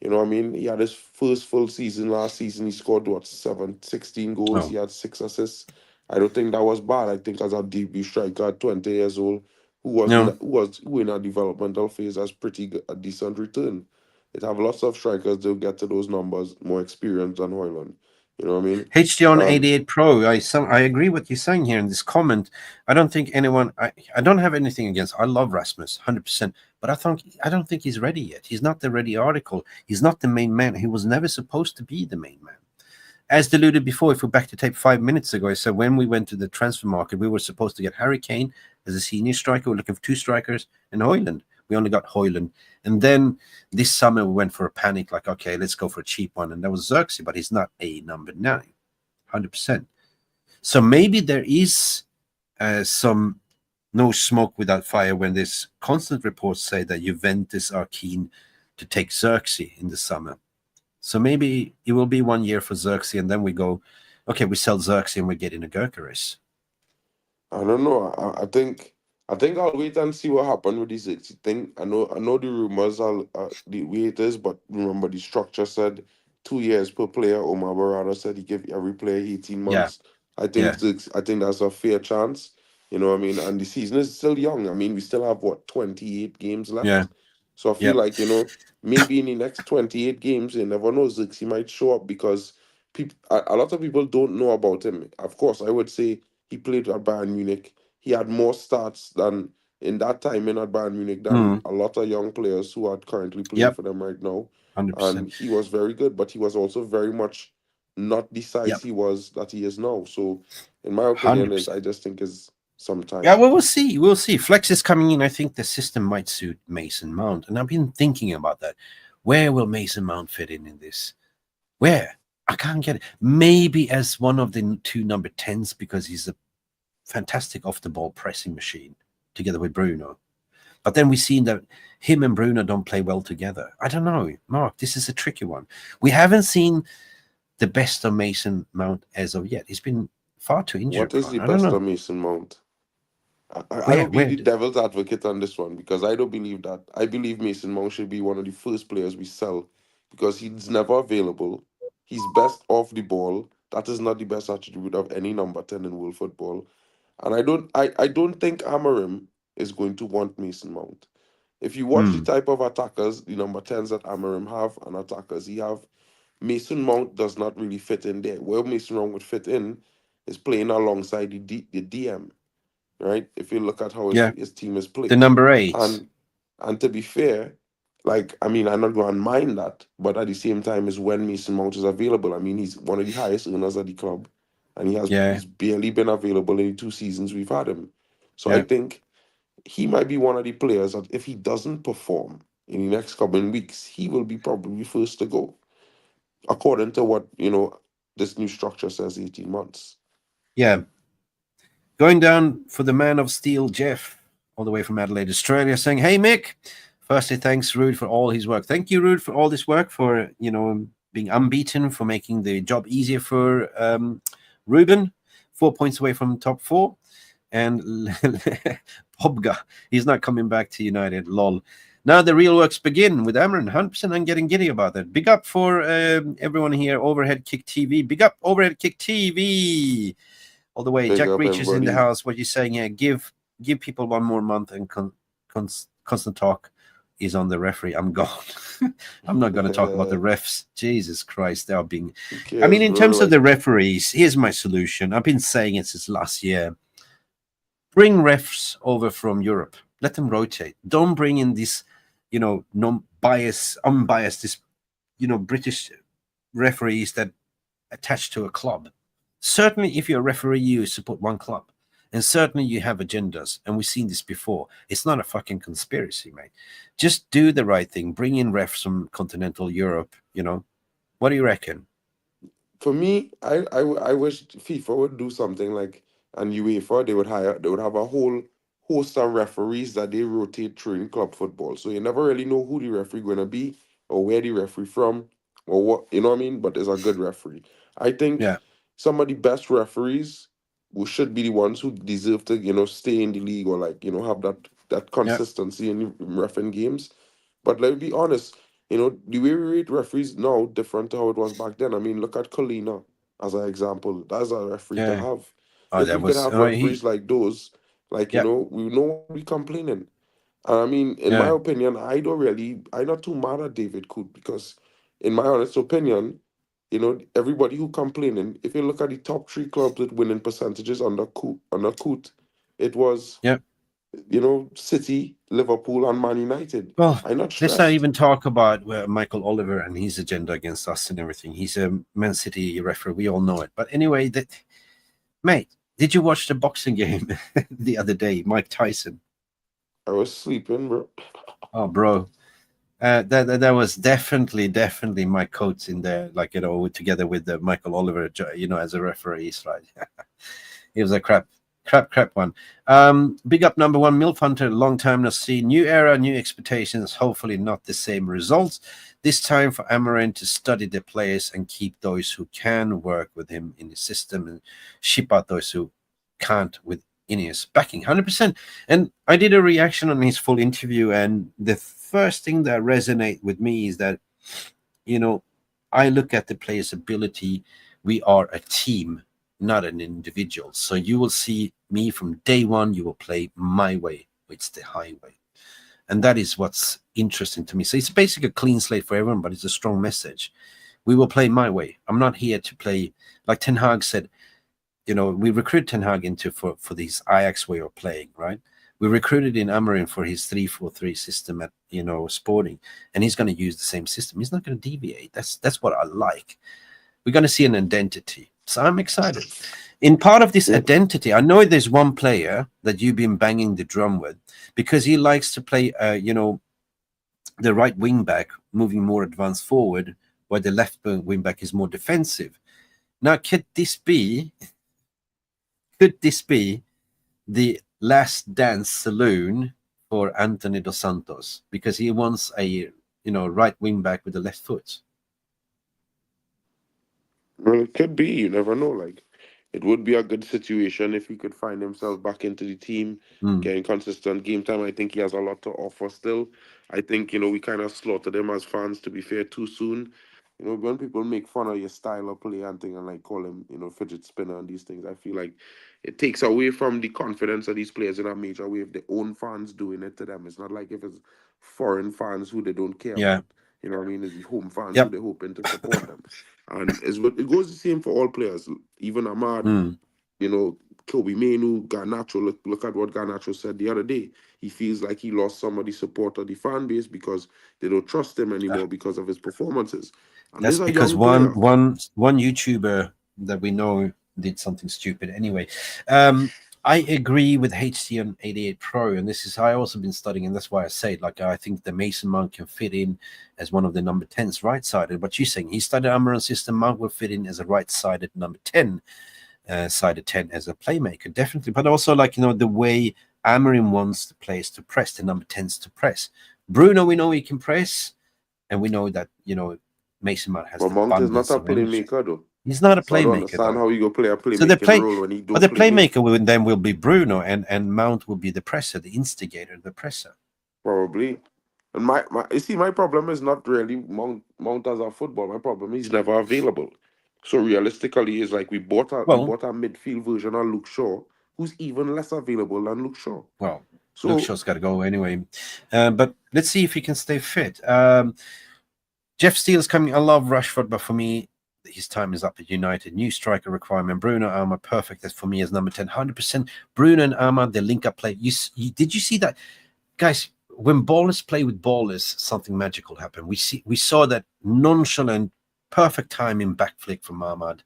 You know what I mean? He had his first full season last season. He scored what 16 goals. Oh, He had 6 assists. I don't think that was bad. I think as a debut striker at 20 years old, no. who in a developmental phase, has pretty good, a decent return. It have lots of strikers that get to those numbers more experienced than Hoyland. You know what I mean? HD on Um, 88 Pro. I agree with you saying here in this comment. I don't think anyone. I don't have anything against. I love Rasmus 100%, but I don't think he's ready yet. He's not the ready article. He's not the main man. He was never supposed to be the main man. As alluded before, if we're back to tape 5 minutes ago, I said when we went to the transfer market, we were supposed to get Harry Kane as a senior striker. We're looking for 2 strikers and Højlund. We only got Højlund. And then this summer we went for a panic, like, okay, let's go for a cheap one. And that was Xerxes, but he's not a number 9, 100%. So maybe there is some no smoke without fire when there's constant reports say that Juventus are keen to take Xerxes in the summer. So maybe it will be 1 year for Xerxes, and then we go, okay, we sell Xerxes and we get in a Gökeres. I don't know. I think I'll wait and see what happens with this 60 thing. I know the rumors are the way it is, but remember the structure said 2 years per player. Omar Barada said he gave every player 18 Yeah, months. yeah, I think that's a fair chance. You know what I mean? And the season is still young. I mean, we still have what 28 games yeah, left. So I yeah. feel like, maybe in the next 28 games, you never know, Zix, he might show up because a lot of people don't know about him. Of course, I would say he played at Bayern Munich. He had more starts than in that time in at Bayern Munich than Mm, a lot of young players who are currently playing yep, for them right now. 100%. And he was very good, but he was also very much not the size Yep, he was that he is now. So, in my opinion, 100%. I just think is some Yeah, time. well, we'll see. We'll see. Flex is coming in. I think the system might suit Mason Mount. And I've been thinking about that. Where will Mason Mount fit in this? Where? I can't get it. Maybe as one of the 2 number 10s because he's a fantastic off the ball pressing machine together with Bruno. But then we've seen that him and Bruno don't play well together. I don't know, Mark. This is a tricky one. We haven't seen the best of Mason Mount as of yet. He's been far too injury What is prone. the I don't best know. of Mason Mount? I Where? will be Where? the devil's advocate on this one because I don't believe that. I believe Mason Mount should be one of the first players we sell because he's never available. He's best off the ball That is not the best attribute of any number 10 in world football. And I don't think Amorim is going to want Mason Mount. If you watch the type of attackers, the number 10s that Amorim have and attackers he have, Mason Mount does not really fit in there. Where Mason Mount would fit in is playing alongside the DM, right? If you look at how Yeah, his team is the played. number 8. And to be fair, like, I mean, I'm not going to mind that, but at the same time, is when Mason Mount is available. I mean, he's one of the highest earners at the club, and Yeah, he's barely been available in the 2 seasons we've had him. So I yeah, think he might be one of the players that if he doesn't perform in the next couple of weeks, he will be probably first to go, according to what this new structure says, 18 months. yeah. Going down for the man of steel, Jeff, all the way from Adelaide, Australia, saying, "Hey Mick, firstly, thanks Rude for all his work. Thank you, Rude, for all this work, for being unbeaten, for making the job easier for Ruben. 4 points away from top 4, and Pogba, he's not coming back to United. Lol. Now the real works begin with Amron. 100%. I'm getting giddy about that. Big up for everyone here. Overhead Kick TV. Big up Overhead Kick TV." All the way. Big Jack up, Reach is in the everybody. house. What you're saying here? Give people one more month, and constant talk is on the referee. I'm gone. I'm not going to talk about the refs. Jesus Christ, they are being. Who I mean, cares, in bro? terms of the Like, referees, here's my solution. I've been saying it since last year. Bring refs over from Europe. Let them rotate. Don't bring in this, unbiased, this, British referees that attach to a club. Certainly, if you're a referee, you support one club. And certainly you have agendas. And we've seen this before. It's not a fucking conspiracy, mate. Just do the right thing. Bring in refs from continental Europe, What do you reckon? for me, I wish FIFA would do something like, and UEFA, they would have a whole host of referees that they rotate through in club football. So you never really know who the referee going to be, or where the referee from, or what, you know what I mean? But it's a good referee. I think Yeah. some of the best referees who should be the ones who deserve to, stay in the league, or like, have that Yeah. consistency in refereeing games. But let's be honest, the way we rate referees now different to how it was back then. I mean, look at Colina as an example. That's a referee to Yeah. have. Oh, If that we could was have referees like those, like, yeah. we know we complaining. And I mean, in my Yeah. opinion, I'm not too mad at David Coote, because in my honest opinion, everybody who complaining, if you look at the top 3 clubs with winning percentages under Coote, it was, Yeah. City, Liverpool, and Man United. Well, I'm not let's not stressed. even talk about Michael Oliver and his agenda against us and everything. He's a Man City referee. We all know it. But anyway, mate, did you watch the boxing game the other day? Mike Tyson. I was sleeping, bro. Oh, bro. That was definitely my coats in there, like, together with the Michael Oliver, as a referee. Right? It was a crap one. Big up number 1, Milf Hunter. Long time no see. New era, new expectations. Hopefully not the same results. This time for Amarin to study the players and keep those who can work with him in the system, and ship out those who can't with Ineos backing 100%. And I did a reaction on his full interview, and the first thing that resonate with me is that, I look at the player's ability. We are a team, not an individual. So you will see me from day one, you will play my way. It's the highway. And that is what's interesting to me. So it's basically a clean slate for everyone, but it's a strong message. We will play my way. I'm not here to play, like Ten Hag said, we recruit Ten Hag for this Ajax way of playing, right? We recruited in Amarin for his 3-4-3 system at, Sporting, and he's going to use the same system. He's not going to deviate. That's what I like. We're going to see an identity. So I'm excited. In part of this identity, I know there's one player that you've been banging the drum with, because he likes to play, the right wing back moving more advanced forward, while the left wing back is more defensive. Now, could this be the last dance saloon for Anthony Dos Santos, because he wants a right wing back with the left foot? Well, it could be. You never know. Like, it would be a good situation if he could find himself back into the team, getting consistent game time. I think he has a lot to offer still. I think, we kind of slaughtered him as fans, to be fair, too soon. You know, when people make fun of your style of play and thing and like call him, you know, fidget spinner and these things, I feel like it takes away from the confidence of these players in a major way if their own fans doing it to them. It's not like if it's foreign fans who they don't care Yeah. about. You know what I mean? It's the home fans who Yep. they're hoping to support them. And it goes the same for all players. Even Ahmad, Mm. you know, Kobe Mainu, Garnacho, look at what Garnacho said the other day. He feels like he lost some of the support of the fan base because they don't trust him anymore because of his performances. And this That's is a because young player. one YouTuber that we know did something stupid. Anyway, I agree with HT on 88 Pro, and this is I also been studying, and that's why I say it. Like I think the Mason Mount can fit in as one of the number 10s, right-sided. What you're saying, he studied Amaran system. Mount will fit in as a right-sided number 10, sided 10 as a playmaker, definitely. But also, like, you know, the way Amarin wants the players to press, the number 10s to press. Bruno, we know he can press, and we know that, you know, Mason Mount has But the Mount is not abundance a of energy. playmaker though. He's not a So I don't playmaker, understand though. how you go play a So the playmaking role when he but don't the play make. playmaker will, then will be Bruno, and Mount will be the presser, the instigator, the presser. Probably. And my you see, my problem is not really Mount as a football. My problem is he's never available. So realistically, it's like we bought a Well, midfield version of Luke Shaw, who's even less available than Luke Shaw. well, Luke So Shaw's got to go anyway. But let's see if he can stay fit. Jeff Steele's coming. I love Rashford, but for me, his time is up at United. New striker requirement. Bruno Armour, perfect. That's for me as number 10. 100%. Bruno and Armour, the link-up play. Did you see that? Guys, when ballers play with ballers, something magical happened. We saw that nonchalant, perfect timing back flick from Ahmad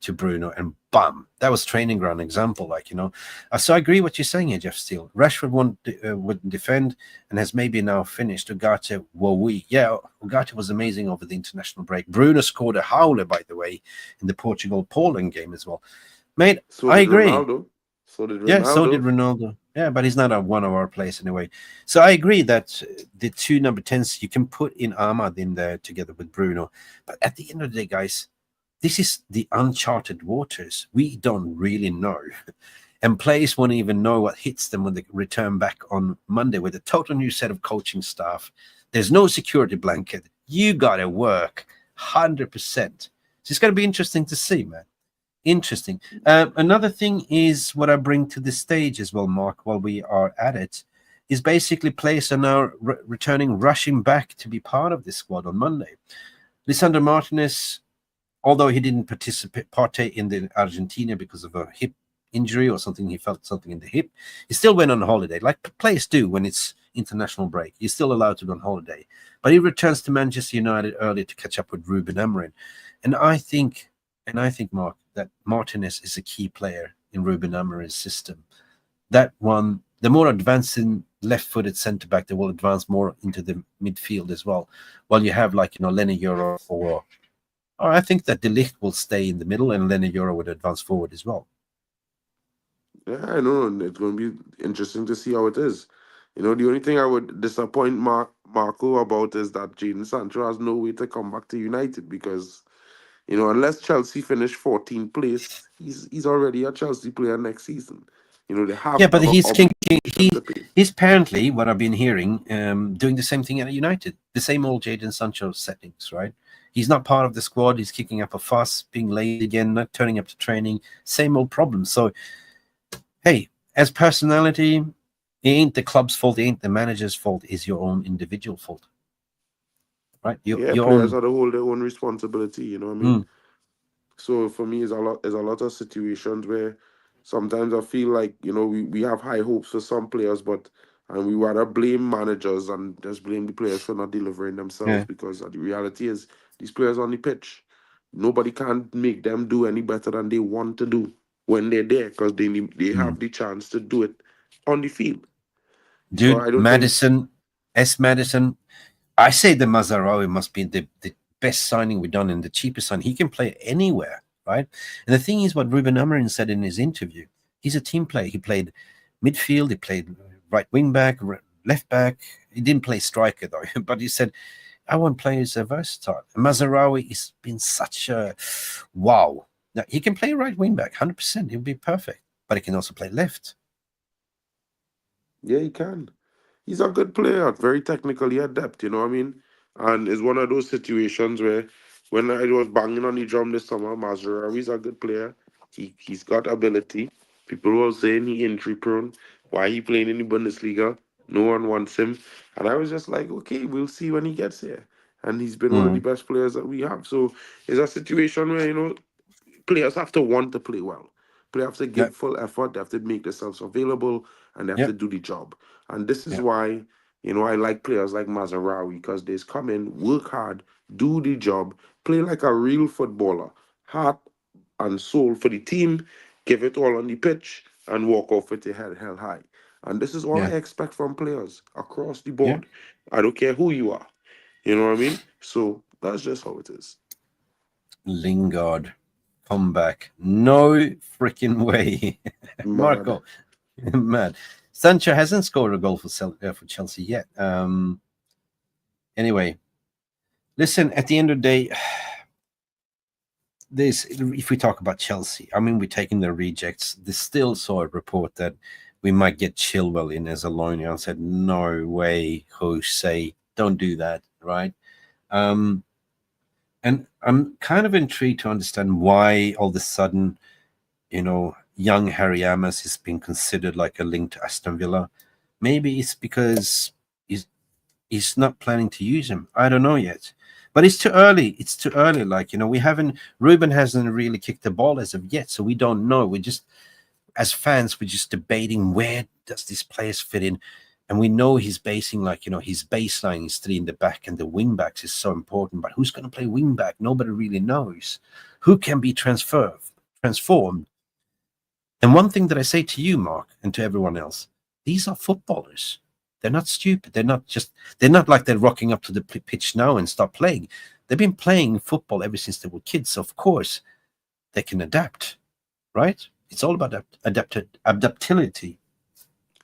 to Bruno, and bam, that was training ground example. Like, you know, so I agree what you're saying here, Jeff Steele. Rashford wouldn't defend and has maybe now finished. Ugarte, yeah, Ugarte was amazing over the international break. Bruno scored a howler, by the way, in the Portugal-Poland game as well. Mate, so I did agree. Ronaldo. So did Ronaldo. Yeah, so did Ronaldo. Yeah, but he's not one of our players anyway. So I agree that the two number 10s, you can put in Ahmad in there together with Bruno. But at the end of the day, guys, this is the uncharted waters. We don't really know. And players won't even know what hits them when they return back on Monday with a total new set of coaching staff. There's no security blanket. You got to work 100%. So it's going to be interesting to see, man. Interesting. Another thing is what I bring to the stage as well, Mark, while we are at it, is basically players are now returning, rushing back to be part of this squad on Monday. Lisandro Martinez, although he didn't partake in the Argentina because of a hip injury or something, he felt something in the hip, he still went on holiday, like players do when it's international break. He's still allowed to go on holiday. But he returns to Manchester United early to catch up with Ruben Amorim. And I think, Mark, that Martinez is a key player in Ruben Amorim's system. That one, the more advancing left-footed centre-back, they will advance more into the midfield as well. While you have, like, you know, Lenny Euro or I think that De Ligt will stay in the middle and Lenny Euro would advance forward as well. Yeah, I know, and it's going to be interesting to see how it is. You know, the only thing I would disappoint Marco about is that Jadon Sancho has no way to come back to United because, you know, unless Chelsea finish 14th place, he's already a Chelsea player next season. You know, they have. Yeah, but he's apparently, what I've been hearing, doing the same thing at United, the same old Jadon Sancho settings, right? He's not part of the squad. He's kicking up a fuss, being late again, not turning up to training. Same old problem. So, hey, as personality, it ain't the club's fault. It ain't the manager's fault. It's your own individual fault, right? Your players own. are to hold their own responsibility. You know what I mean? So for me, it's a lot of situations where sometimes I feel like, you know, we have high hopes for some players, and we rather blame managers and just blame the players for not delivering themselves because the reality is these players on the pitch, nobody can make them do any better than they want to do when they're there because they have the chance to do it on the field. Dude, so I don't Madison, I say the Mazarawi must be the best signing we've done and the cheapest signing. He can play anywhere, right? And the thing is what Ruben Amorim said in his interview, he's a team player. He played midfield, he played right wing back, left back. He didn't play striker though, but he said, I want players are versatile. Mazarawi has been such a wow. Now, he can play right wing back, 100%. He'll be perfect, but he can also play left. Yeah, he can. He's a good player, very technically adept, you know what I mean? And it's one of those situations where when I was banging on the drum this summer, Mazraoui's a good player. He's got ability. People were saying he injury prone. Why he playing in the Bundesliga? No one wants him. And I was just like, okay, we'll see when he gets here. And he's been one of the Mm. best players that we have. So it's a situation where, players have to want to play well. Players have to Yeah. give full effort. They have to make themselves available, and they have Yeah. to do the job. And this is Yeah. why, I like players like Mazraoui, because they come in, work hard, do the job, play like a real footballer, heart and soul for the team, give it all on the pitch, and walk off with their head held high. And this is all I Yeah. expect from players across the Yeah. board. I don't care who you are. You know what I mean? So that's just how it is. Lingard, come back. No freaking way. Mad. Marco, mad. Sancho hasn't scored a goal for Chelsea yet. Anyway, listen, at the end of the day, if we talk about Chelsea, I mean, we're taking the rejects. They still saw a report that we might get Chilwell in as a loan. I said, no way, Jose, don't do that, right? And I'm kind of intrigued to understand why all of a sudden, young Harry Amos is being considered like a link to Aston Villa. Maybe it's because he's not planning to use him. I don't know yet. But it's too early. It's too early. Like, Ruben hasn't really kicked the ball as of yet. So we don't know. As fans, we're just debating where does this players fit in. And we know he's basing, his baseline is 3 in the back and the wing backs is so important. But who's going to play wing back? Nobody really knows. Who can be transformed? And one thing that I say to you, Mark, and to everyone else, these are footballers. They're not stupid. They're not like they're rocking up to the pitch now and start playing. They've been playing football ever since they were kids. So of course, they can adapt, right? It's all about adaptability.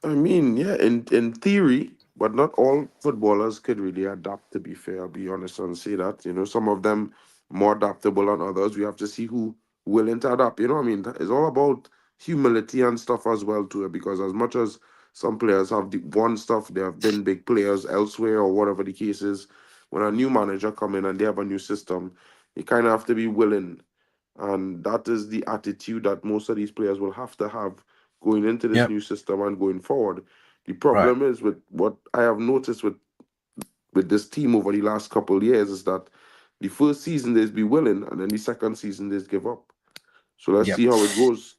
I mean, yeah, in theory, but not all footballers could really adapt, to be fair. I'll be honest and say that. Some of them more adaptable than others. We have to see who willing to adapt. You know what I mean? It's all about humility and stuff as well, too, because as much as some players have won stuff, they have been big players elsewhere or whatever the case is. When a new manager come in and they have a new system, you kind of have to be willing. And that is the attitude that most of these players will have to have going into this Yeah, new system and going forward. The right. problem is with what I have noticed with this team over the last couple of years is that the first season they'll be willing, and then the second season they'll give up. So let's Yeah. see how it goes.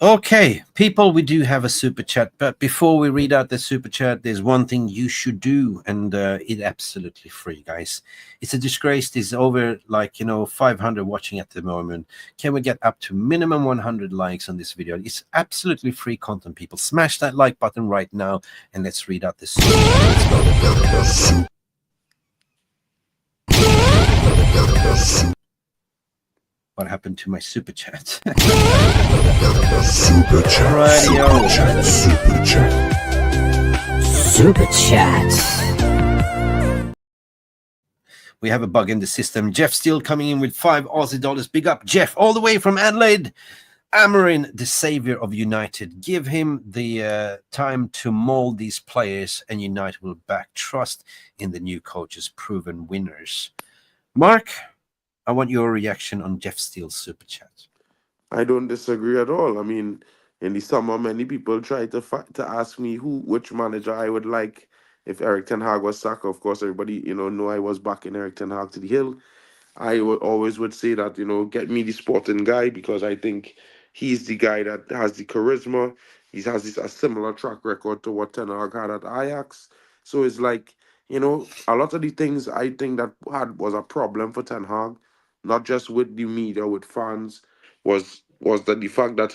Okay, people, we do have a super chat, but before we read out the super chat, there's one thing you should do, and it's absolutely free, guys. It's a disgrace. There's over 500 watching at the moment. Can we get up to minimum 100 likes on this video? It's absolutely free content, people. Smash that like button right now, and let's read out the super chat. Let's go. What happened to my super chat? Super chat. Radio. Super chat. Super Chat. We have a bug in the system. Jeff Steele coming in with $5 Aussie. Big up, Jeff, all the way from Adelaide. Amarin, the savior of United. Give him the time to mold these players, and United will back trust in the new coach's proven winners. Mark, I want your reaction on Jeff Steele's super chat. I don't disagree at all. I mean, in the summer, many people tried to ask me which manager I would like if Eric Ten Hag was sacked. Of course, everybody know I was backing Eric Ten Hag to the hill. I always would say that, get me the sporting guy, because I think he's the guy that has the charisma. He has a similar track record to what Ten Hag had at Ajax. So it's like, a lot of the things I think that was a problem for Ten Hag, not just with the media, with fans, was that the fact that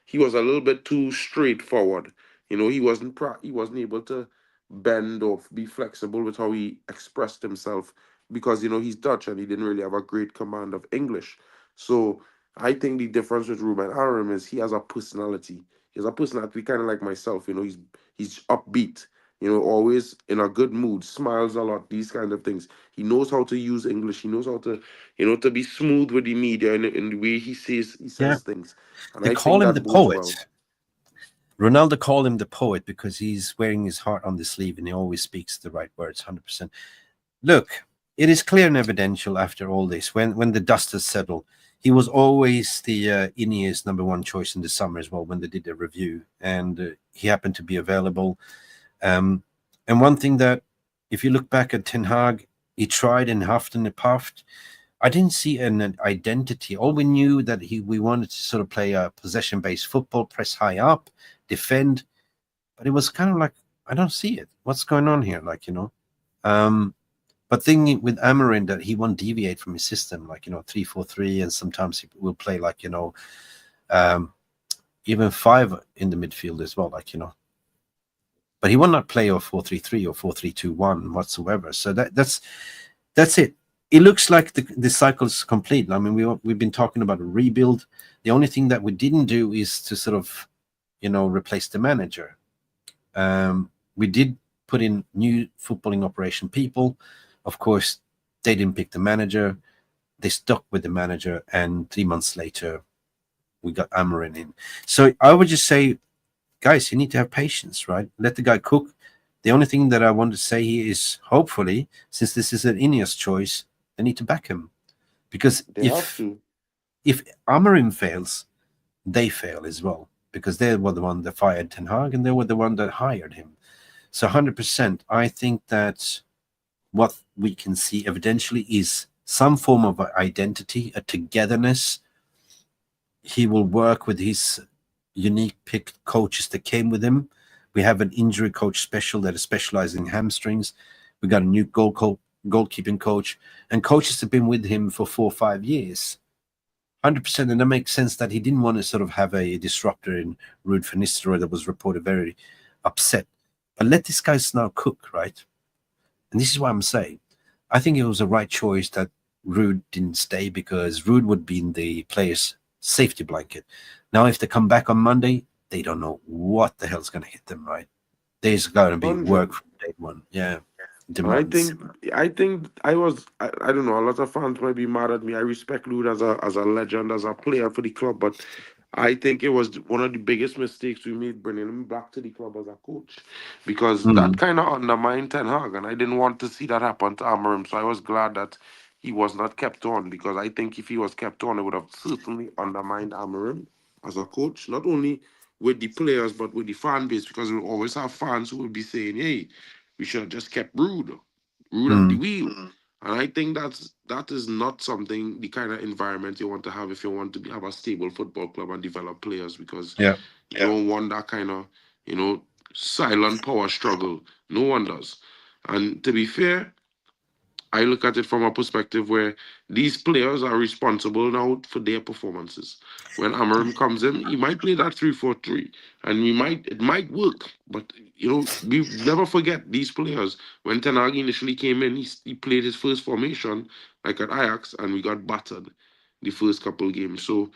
he was a little bit too straightforward. He wasn't able to bend or be flexible with how he expressed himself, because he's Dutch and he didn't really have a great command of English. So I think the difference with Ruben Amorim is he has a personality. He has a personality kind of like myself. He's upbeat. Always in a good mood, smiles a lot. These kind of things. He knows how to use English. He knows how to, to be smooth with the media in the way he says things. And They I call think him that the bodes poet. well. Ronaldo called him the poet because he's wearing his heart on the sleeve and he always speaks the right words, 100%. Look, it is clear and evidential after all this, when the dust has settled, he was always the Ineos #1 choice in the summer as well when they did the review, and he happened to be available. And one thing that, if you look back at Ten Hag, he tried and huffed and puffed. I didn't see an identity. All we knew that we wanted to sort of play a possession-based football, press high up, defend, but it was kind of like, I don't see it. What's going on here? Like, you know, but thinking with Amorim that he won't deviate from his system, like, you know, 3-4-3, and sometimes he will play like, you know, even 5 in the midfield as well, like, you know. But he will not play a 4-3-3 or 4-3-2-1 whatsoever. So that's it. It looks like the cycle is complete. I mean, we've been talking about a rebuild. The only thing that we didn't do is to sort of, you know, replace the manager. We did put in new footballing operation people. Of course, they didn't pick the manager. They stuck with the manager, and 3 months later, we got Amorim in. So I would just say, guys, you need to have patience, right? Let the guy cook. The only thing that I want to say here is, hopefully, since this is an Ineos choice, they need to back him. Because if Amorim fails, they fail as well. Because they were the one that fired Ten Hag, and they were the one that hired him. So 100%, I think that what we can see evidentially is some form of identity, a togetherness. He will work with his unique picked coaches that came with him. We have an injury coach special that is specializing in hamstrings. We got a new goalkeeping coach, and coaches have been with him for 4 or 5 years. 100%, and that makes sense that he didn't want to sort of have a disruptor in Ruud van Nistelrooy that was reported very upset. But let these guys now cook, right? And this is what I'm saying. I think it was a right choice that Ruud didn't stay, because Ruud would be in the players' safety blanket. Now, if they come back on Monday, they don't know what the hell's going to hit them, right? There's going to be work from day one. Yeah. I think I don't know, a lot of fans might be mad at me. I respect Ruud as a legend, as a player for the club, but I think it was one of the biggest mistakes we made bringing him back to the club as a coach, because that kind of undermined Ten Hag, and I didn't want to see that happen to Amorim. So I was glad that he was not kept on, because I think if he was kept on, it would have certainly undermined Amorim as a coach, not only with the players but with the fan base, because we always have fans who will be saying, "Hey, we should have just kept Ruud at the wheel." And I think that is not something, the kind of environment you want to have if you want to have a stable football club and develop players, because you don't want that kind of, you know, silent power struggle. No one does. And to be fair, I look at it from a perspective where these players are responsible now for their performances. When Amorim comes in, he might play that 3-4-3, and it might work. But you know, we never forget these players. When Ten Hag initially came in, he played his first formation like at Ajax, and we got battered the first couple of games. So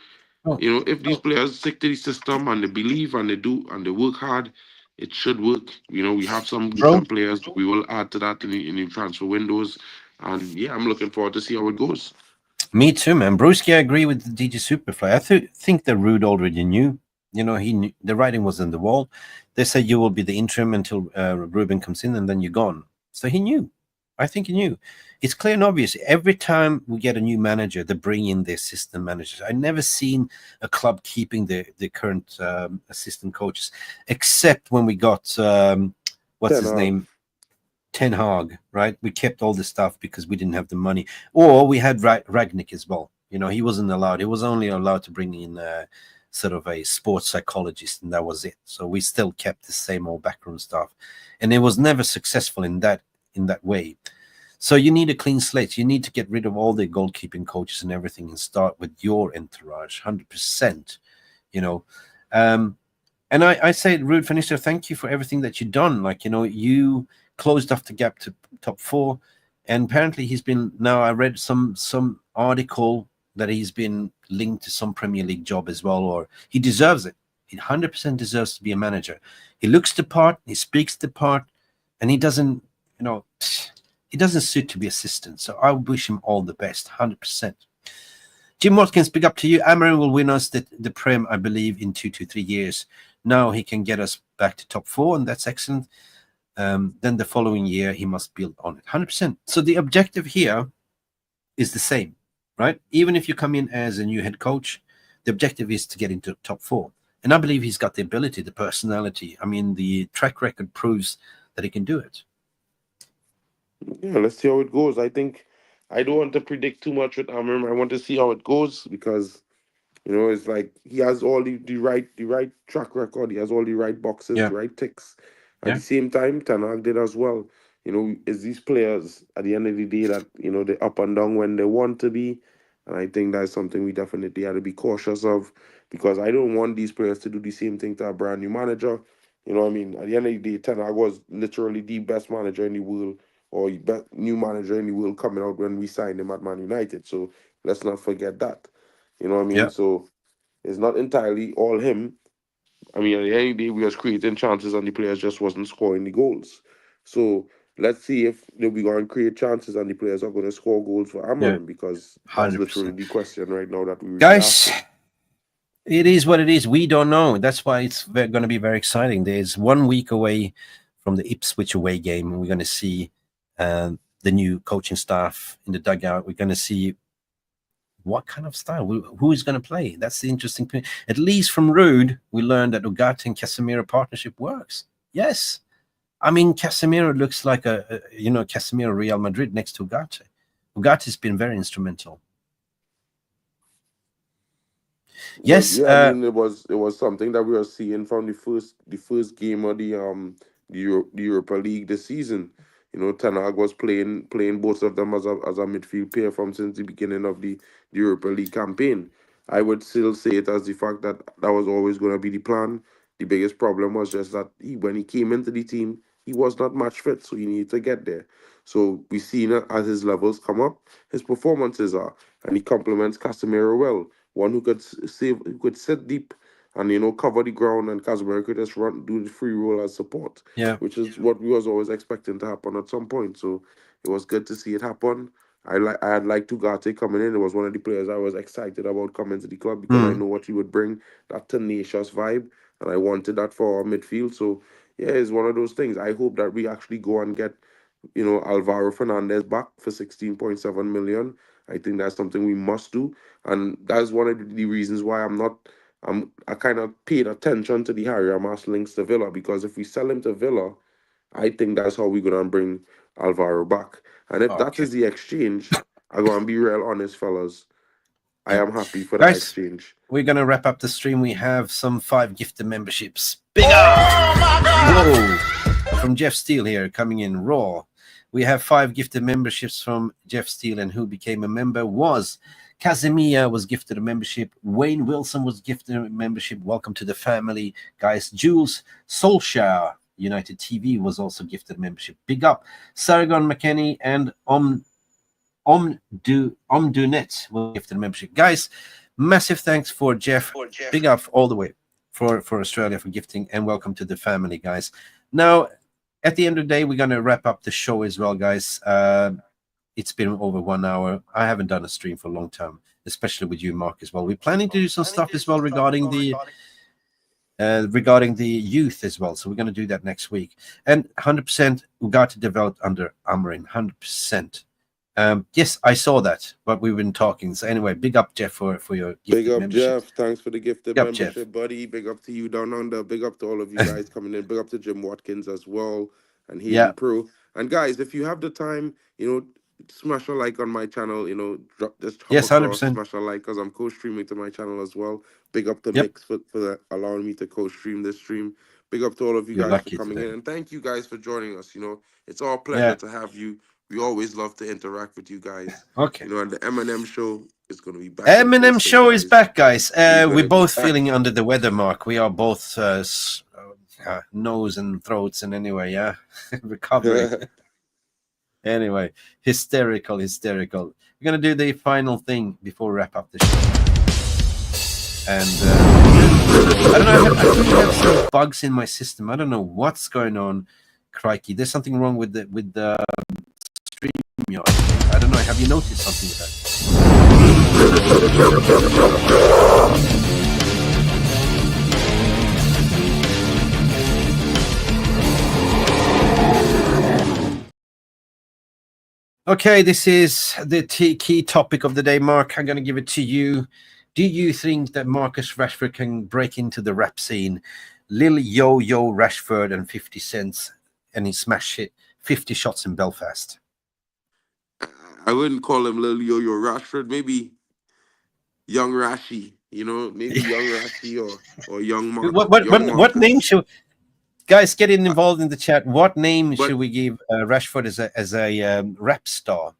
you know, if these players stick to the system and they believe and they do and they work hard, it should work. You know, we have some decent players. We will add to that in the transfer windows. And yeah, I'm looking forward to see how it goes. Me too, man. Brewski, I agree with the DJ Superfly. I think that Ruud already knew. You know, he knew, the writing was on the wall. They said you will be the interim until Ruben comes in, and then you're gone. So he knew. I think he knew. It's clear and obvious. Every time we get a new manager, they bring in the assistant managers. I've never seen a club keeping the current assistant coaches, except when we got what's his name? Ten Hag, right? We kept all the stuff because we didn't have the money. Or we had Ragnick as well. You know, he wasn't allowed. He was only allowed to bring in sort of a sports psychologist, and that was it. So we still kept the same old backroom stuff, and it was never successful in that way. So you need a clean slate. You need to get rid of all the goalkeeping coaches and everything, and start with your entourage, 100%. You know, and I say, Ruud van Nistelrooy, thank you for everything that you've done. Like, you know, you closed off the gap to top 4, and apparently he's been, now I read some article that he's been linked to some Premier League job as well, or he deserves it. He 100% deserves to be a manager. He looks the part, he speaks the part, and he doesn't, you know, he doesn't suit to be assistant. So I wish him all the best, 100%. Jim Watkins, big up to you. Amorim will win us the Prem, I believe, in 2 to 3 years. Now he can get us back to top 4, and that's excellent. then the following year he must build on it 100%. So the objective here is the same, right? Even if you come in as a new head coach, the objective is to get into top 4. And I believe he's got the ability, the personality. I mean, the track record proves that he can do it. Yeah, let's see how it goes. I think I don't want to predict too much with Amram. I want to see how it goes because it's like he has all the right track record. He has all the right boxes, Yeah. the right ticks. At Yeah. the same time, Ten Hag did as well. Is these players at the end of the day that they're up and down when they want to be, and I think that's something we definitely have to be cautious of because I don't want these players to do the same thing to a brand new manager. You know what I mean? At the end of the day, Ten Hag was literally the best manager in the world or new manager in the world coming out when we signed him at Man United. So let's not forget that. You know what I mean? Yeah. So it's not entirely all him. I mean, at the end of the day, we was creating chances and the players just wasn't scoring the goals. So let's see if we're going to create chances and the players are going to score goals for Amarim because that's 100%. literally the question right now that we really Guys, asking. it is what it is. We don't know. That's why it's going to be very exciting. There's 1 week away from the Ipswich away game, and we're going to see the new coaching staff in the dugout. We're going to see what kind of style, who is going to play. That's the interesting thing. At least from Ruud, we learned that Ugarte and Casemiro partnership works. Yes. I mean, Casemiro looks like Casemiro Real Madrid next to Ugarte. Ugarte has been very instrumental. Yes. Yeah, I mean, it was something that we were seeing from the first game of the Europa League this season. Ten Hag was playing both of them as a midfield pair from since the beginning of the Europa League campaign. I would still say it as the fact that was always going to be the plan. The biggest problem was just that when he came into the team, he was not match fit, so he needed to get there. So we've seen it as his levels come up, his performances are, and he complements Casemiro well. One who could sit deep and cover the ground, and Casemiro could just do the free roll as support. Yeah. Which is what we was always expecting to happen at some point. So it was good to see it happen. I had liked Ugarte coming in. It was one of the players I was excited about coming to the club because I know what he would bring, that tenacious vibe, and I wanted that for our midfield. So yeah, it's one of those things. I hope that we actually go and get Alvaro Fernandez back for 16.7 million. I think that's something we must do, and that's one of the reasons why I kind of paid attention to the Harry Hamas links to Villa, because if we sell him to Villa, I think that's how we're gonna bring Alvaro back. And if that is the exchange, I'm gonna be real honest, fellas. I am happy for that exchange. We're gonna wrap up the stream. We have some 5 gifted memberships. Big up! Whoa! From Jeff Steele here coming in raw. We have 5 gifted memberships from Jeff Steele, and who became a member was Casemia was gifted a membership. Wayne Wilson was gifted a membership. Welcome to the family, guys. Jules Solskjaer, United TV, was also gifted a membership. Big up. Sargon McKenney and Omdunet were gifted a membership. Guys, massive thanks for Jeff. Big up all the way for Australia for gifting, and welcome to the family, guys. Now, at the end of the day, we're going to wrap up the show as well, guys. It's been over 1 hour. I haven't done a stream for a long time, especially with you, Mark, as well. We're planning to do some stuff as well regarding the youth as well. So we're going to do that next week. And 100% Ugarte developed under Amarin, 100%. Yes, I saw that, but we've been talking. So anyway, big up, Jeff, for your big up, membership. Jeff. Thanks for the gifted membership, buddy. Big up to you down under. Big up to all of you guys coming in. Big up to Jim Watkins as well, and Haley Pro. And guys, if you have the time, smash a like on my channel. Drop this. Yes, 100%. Smash a like, because I'm co-streaming to my channel as well. Big up to Mix for allowing me to co-stream this stream. Big up to all of you guys for coming in, and thank you guys for joining us. It's all pleasure to have you. We always love to interact with you guys. Okay. And the Eminem show is going to be back. Eminem show is back, guys. We're both feeling under the weather, Mark. We are both nose and throats, and anyway, recovery. Anyway, hysterical. We're going to do the final thing before we wrap up the show. And I don't know, I think I have some bugs in my system. I don't know what's going on. Crikey, there's something wrong with the StreamYard. I don't know. Have you noticed something with that? Okay, this is the key topic of the day, Mark. I'm going to give it to you. Do you think that Marcus Rashford can break into the rap scene? Lil Yo Rashford and 50 Cents, and he smashed it 50 shots in Belfast. I wouldn't call him Lil Yo-Yo Rashford. Maybe Young Rashi. Maybe Young Rashi or What name Marcus. should guys get involved in the chat? What name But should we give Rashford as a rap star?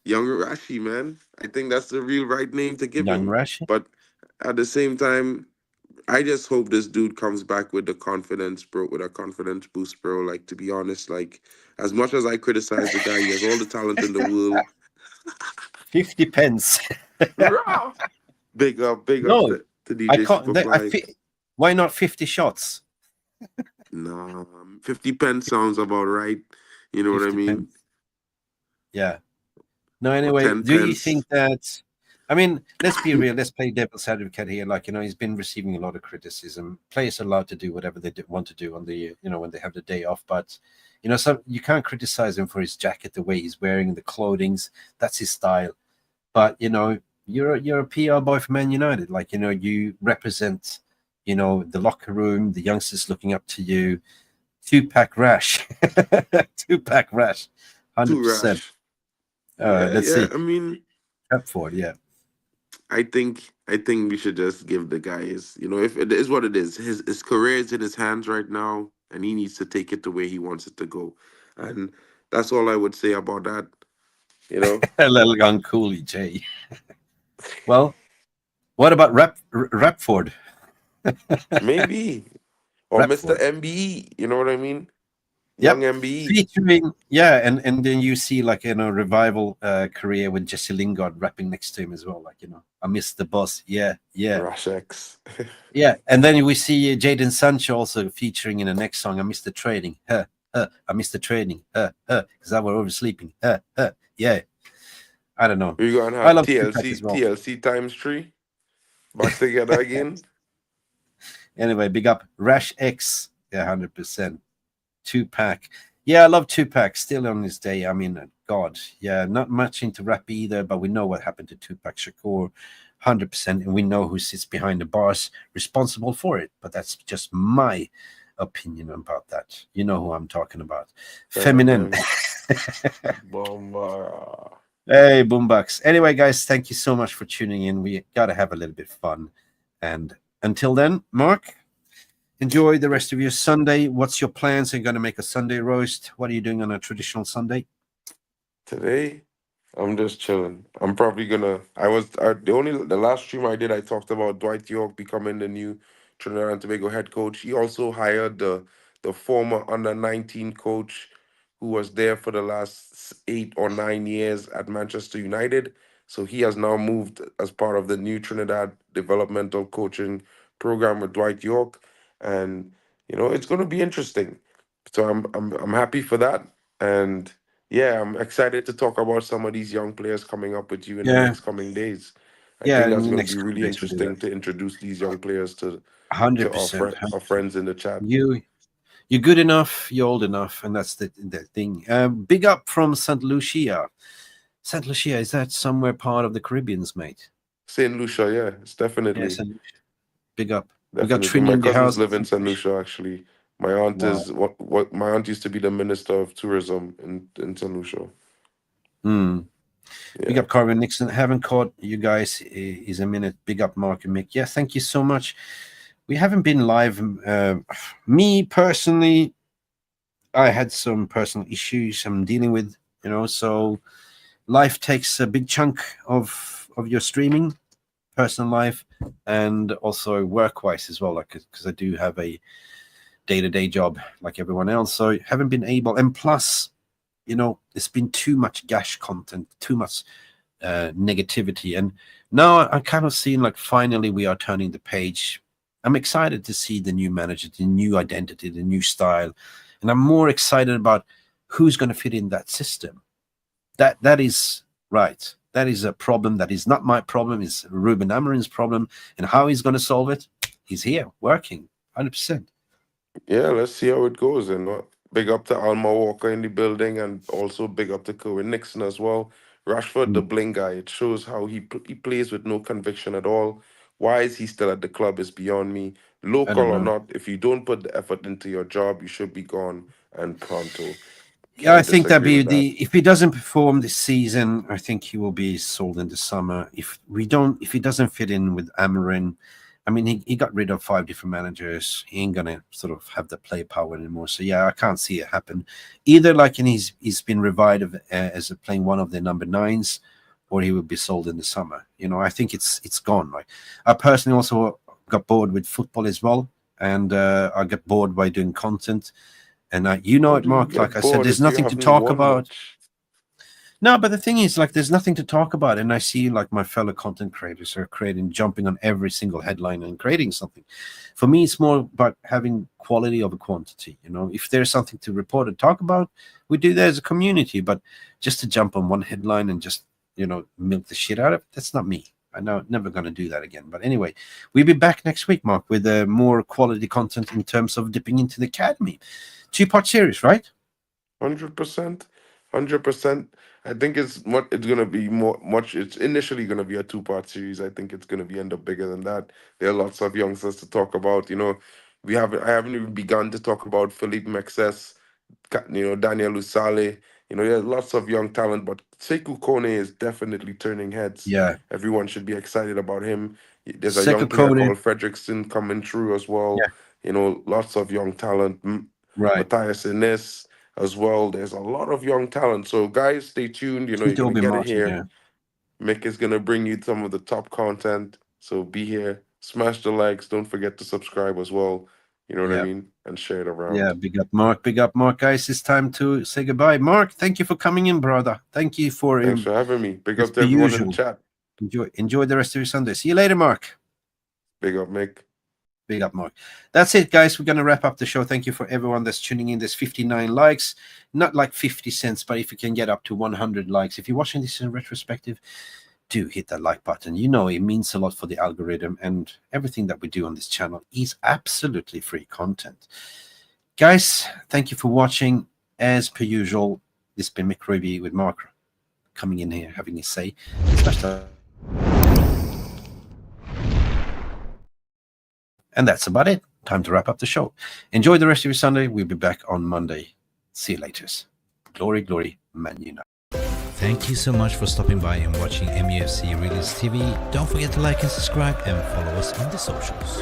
Young Rashi, man. I think that's the real right name to give Young him. Rash? But at the same time, I just hope this dude comes back with the confidence, bro, with a confidence boost, bro. Like, to be honest, like, as much as I criticize the guy, he has all the talent in the world. 50 pence. Rah! Big up No, to I DJ can't. Superfly. Why not 50 shots? Nah, 50 pence sounds about right. You know what I 50 mean? pence. Yeah. No, Or anyway, 10 do you pence. think that? I mean, let's be real. Let's play devil's advocate here. Like, he's been receiving a lot of criticism. Players are allowed to do whatever they want to do on the, when they have the day off. But, so you can't criticize him for his jacket, the way he's wearing the clothings. That's his style. But, you're a PR boy for Man United. Like, you represent, the locker room, the youngsters looking up to you. Two-pack rash. Two-pack rash. Too 100%. rash. Let's see. I mean, Stepford, yeah. I think we should just give the guy his, if it is what it is. His career is in his hands right now, and he needs to take it the way he wants it to go. And that's all I would say about that. A little uncool, Jay. Well, what about Rapford? Maybe. Or Mr. Rapford. MBE, you know what I mean? Yep. Young MBE. Featuring, and then you see like revival career with Jesse Lingard rapping next to him as well. Like, I miss the boss. Yeah. Rash X. Yeah. And then we see Jadon Sancho also featuring in the next song, I miss the training. I miss the training. Because I was oversleeping. Yeah. I don't know. We're gonna I have love Tupac as well. TLC times 3 back together again. Anyway, big up Rash X. Yeah, 100%. Tupac. Yeah, I love Tupac still on this day. I mean, God, yeah, not much into rap either, but we know what happened to Tupac Shakur, 100%, and we know who sits behind the bars responsible for it. But that's just my opinion about that. You know who I'm talking about. Feminine. Bomba. Hey, Boombox. Anyway, guys, thank you so much for tuning in. We got to have a little bit of fun. And until then, Mark, enjoy the rest of your Sunday. What's your plans? Are you going to make a Sunday roast? What are you doing on a traditional Sunday? Today, I'm just chilling. I'm probably gonna. The last stream I did, I talked about Dwight York becoming the new Trinidad and Tobago head coach. He also hired the former under-19 coach who was there for the last 8 or 9 years at Manchester United. So he has now moved as part of the new Trinidad developmental coaching program with Dwight York, and it's going to be interesting. So I'm happy for that, and yeah, I'm excited to talk about some of these young players coming up with you in the next coming days. I Yeah, think in that's the going to next be couple really days we'll do interesting that. to introduce these young players to 100%. our friends in the chat. You're good enough, you're old enough, and that's the thing. Big up from St. Lucia. St. Lucia, is that somewhere part of the Caribbeans, mate? St. Lucia, yeah, it's definitely. Yeah, St. Lucia. Big up. We got Definitely. Trini My in the cousins house. live in St. Lucia, actually. My aunt Wow. is what my aunt used to be the minister of tourism in St. Lucia. Big up Carvin Nixon. Haven't caught you guys is a minute. Big up Mark and Mick. Yeah, thank you so much. We haven't been live. Me personally, I had some personal issues I'm dealing with, so life takes a big chunk of your streaming, personal life, and also work-wise as well, like because I do have a day-to-day job like everyone else, so haven't been able. And plus, it's been too much gash content, too much negativity, and now I'm kind of seeing like finally we are turning the page. I'm excited to see the new manager, the new identity, the new style, and I'm more excited about who's going to fit in that system. That is right. That is a problem that is not my problem. It's Ruben Amorim's problem, and how he's going to solve it. He's here working 100%. Yeah, let's see how it goes. And Big up to Alma Walker in the building, and also big up to Kerwin Nixon as well. Rashford, the bling guy. It shows how he plays with no conviction at all. Why is he still at the club is beyond me. I Local don't or know. not, if you don't put the effort into your job, you should be gone and pronto. Yeah, I Can't think that disagree be with that. if he doesn't perform this season, I think he will be sold in the summer. If he doesn't fit in with Amarin, I mean, he got rid of 5 different managers. He ain't gonna sort of have the play power anymore. So yeah, I can't see it happen. Either like he's been revived as playing one of the number 9s, or he will be sold in the summer. You know, I think it's gone. Like I personally also got bored with football as well, and I got bored by doing content. And you know How it, do you Mark. Like get I said, bored there's if you nothing to haven't talk won about. much? No, but the thing is, like, there's nothing to talk about, and I see like my fellow content creators are jumping on every single headline and creating something. For me, it's more about having quality over quantity. You know, if there's something to report and talk about, we do that as a community. But just to jump on one headline and just milk the shit out of it, that's not me. I know, never going to do that again. But anyway, we'll be back next week, Mark, with more quality content in terms of dipping into the academy. 2-part series, right? 100%, 100%. I think it's gonna be much. It's initially gonna be a 2-part series. I think it's gonna be end up bigger than that. There are lots of youngsters to talk about. I haven't even begun to talk about Philippe Mexes, Daniel Usale. There's lots of young talent, but Sekou Kone is definitely turning heads. Yeah. Everyone should be excited about him. There's a young Sekou player Kone. called Fredrickson coming through as well. Yeah. Lots of young talent. Right. Matthias Innes as well. There's a lot of young talent. So guys, stay tuned. You're Sweet gonna Obi get it Martin, here. yeah. Mick is gonna bring you some of the top content. So be here. Smash the likes. Don't forget to subscribe as well. You know what I Yeah. mean? And share it around. Yeah, big up, Mark. Big up, Mark. Guys, it's time to say goodbye. Mark, thank you for coming in, brother. Thank you for Thanks for having me. Big it's up to the everyone in the usual. chat. Enjoy the rest of your Sunday. See you later, Mark. Big up, Mick. Big up, Mark. That's it, guys. We're going to wrap up the show. Thank you for everyone that's tuning in. There's 59 likes. Not like 50 cents, but if you can get up to 100 likes. If you're watching this in retrospective, do hit that like button. You know it means a lot for the algorithm, and everything that we do on this channel is absolutely free content. Guys, thank you for watching. As per usual, this has been Mick Ruby with Mark coming in here, having his say. And that's about it. Time to wrap up the show. Enjoy the rest of your Sunday. We'll be back on Monday. See you later. Glory, glory, Man United. Thank you so much for stopping by and watching Mufc Realist TV. Don't forget to like and subscribe and follow us on the socials.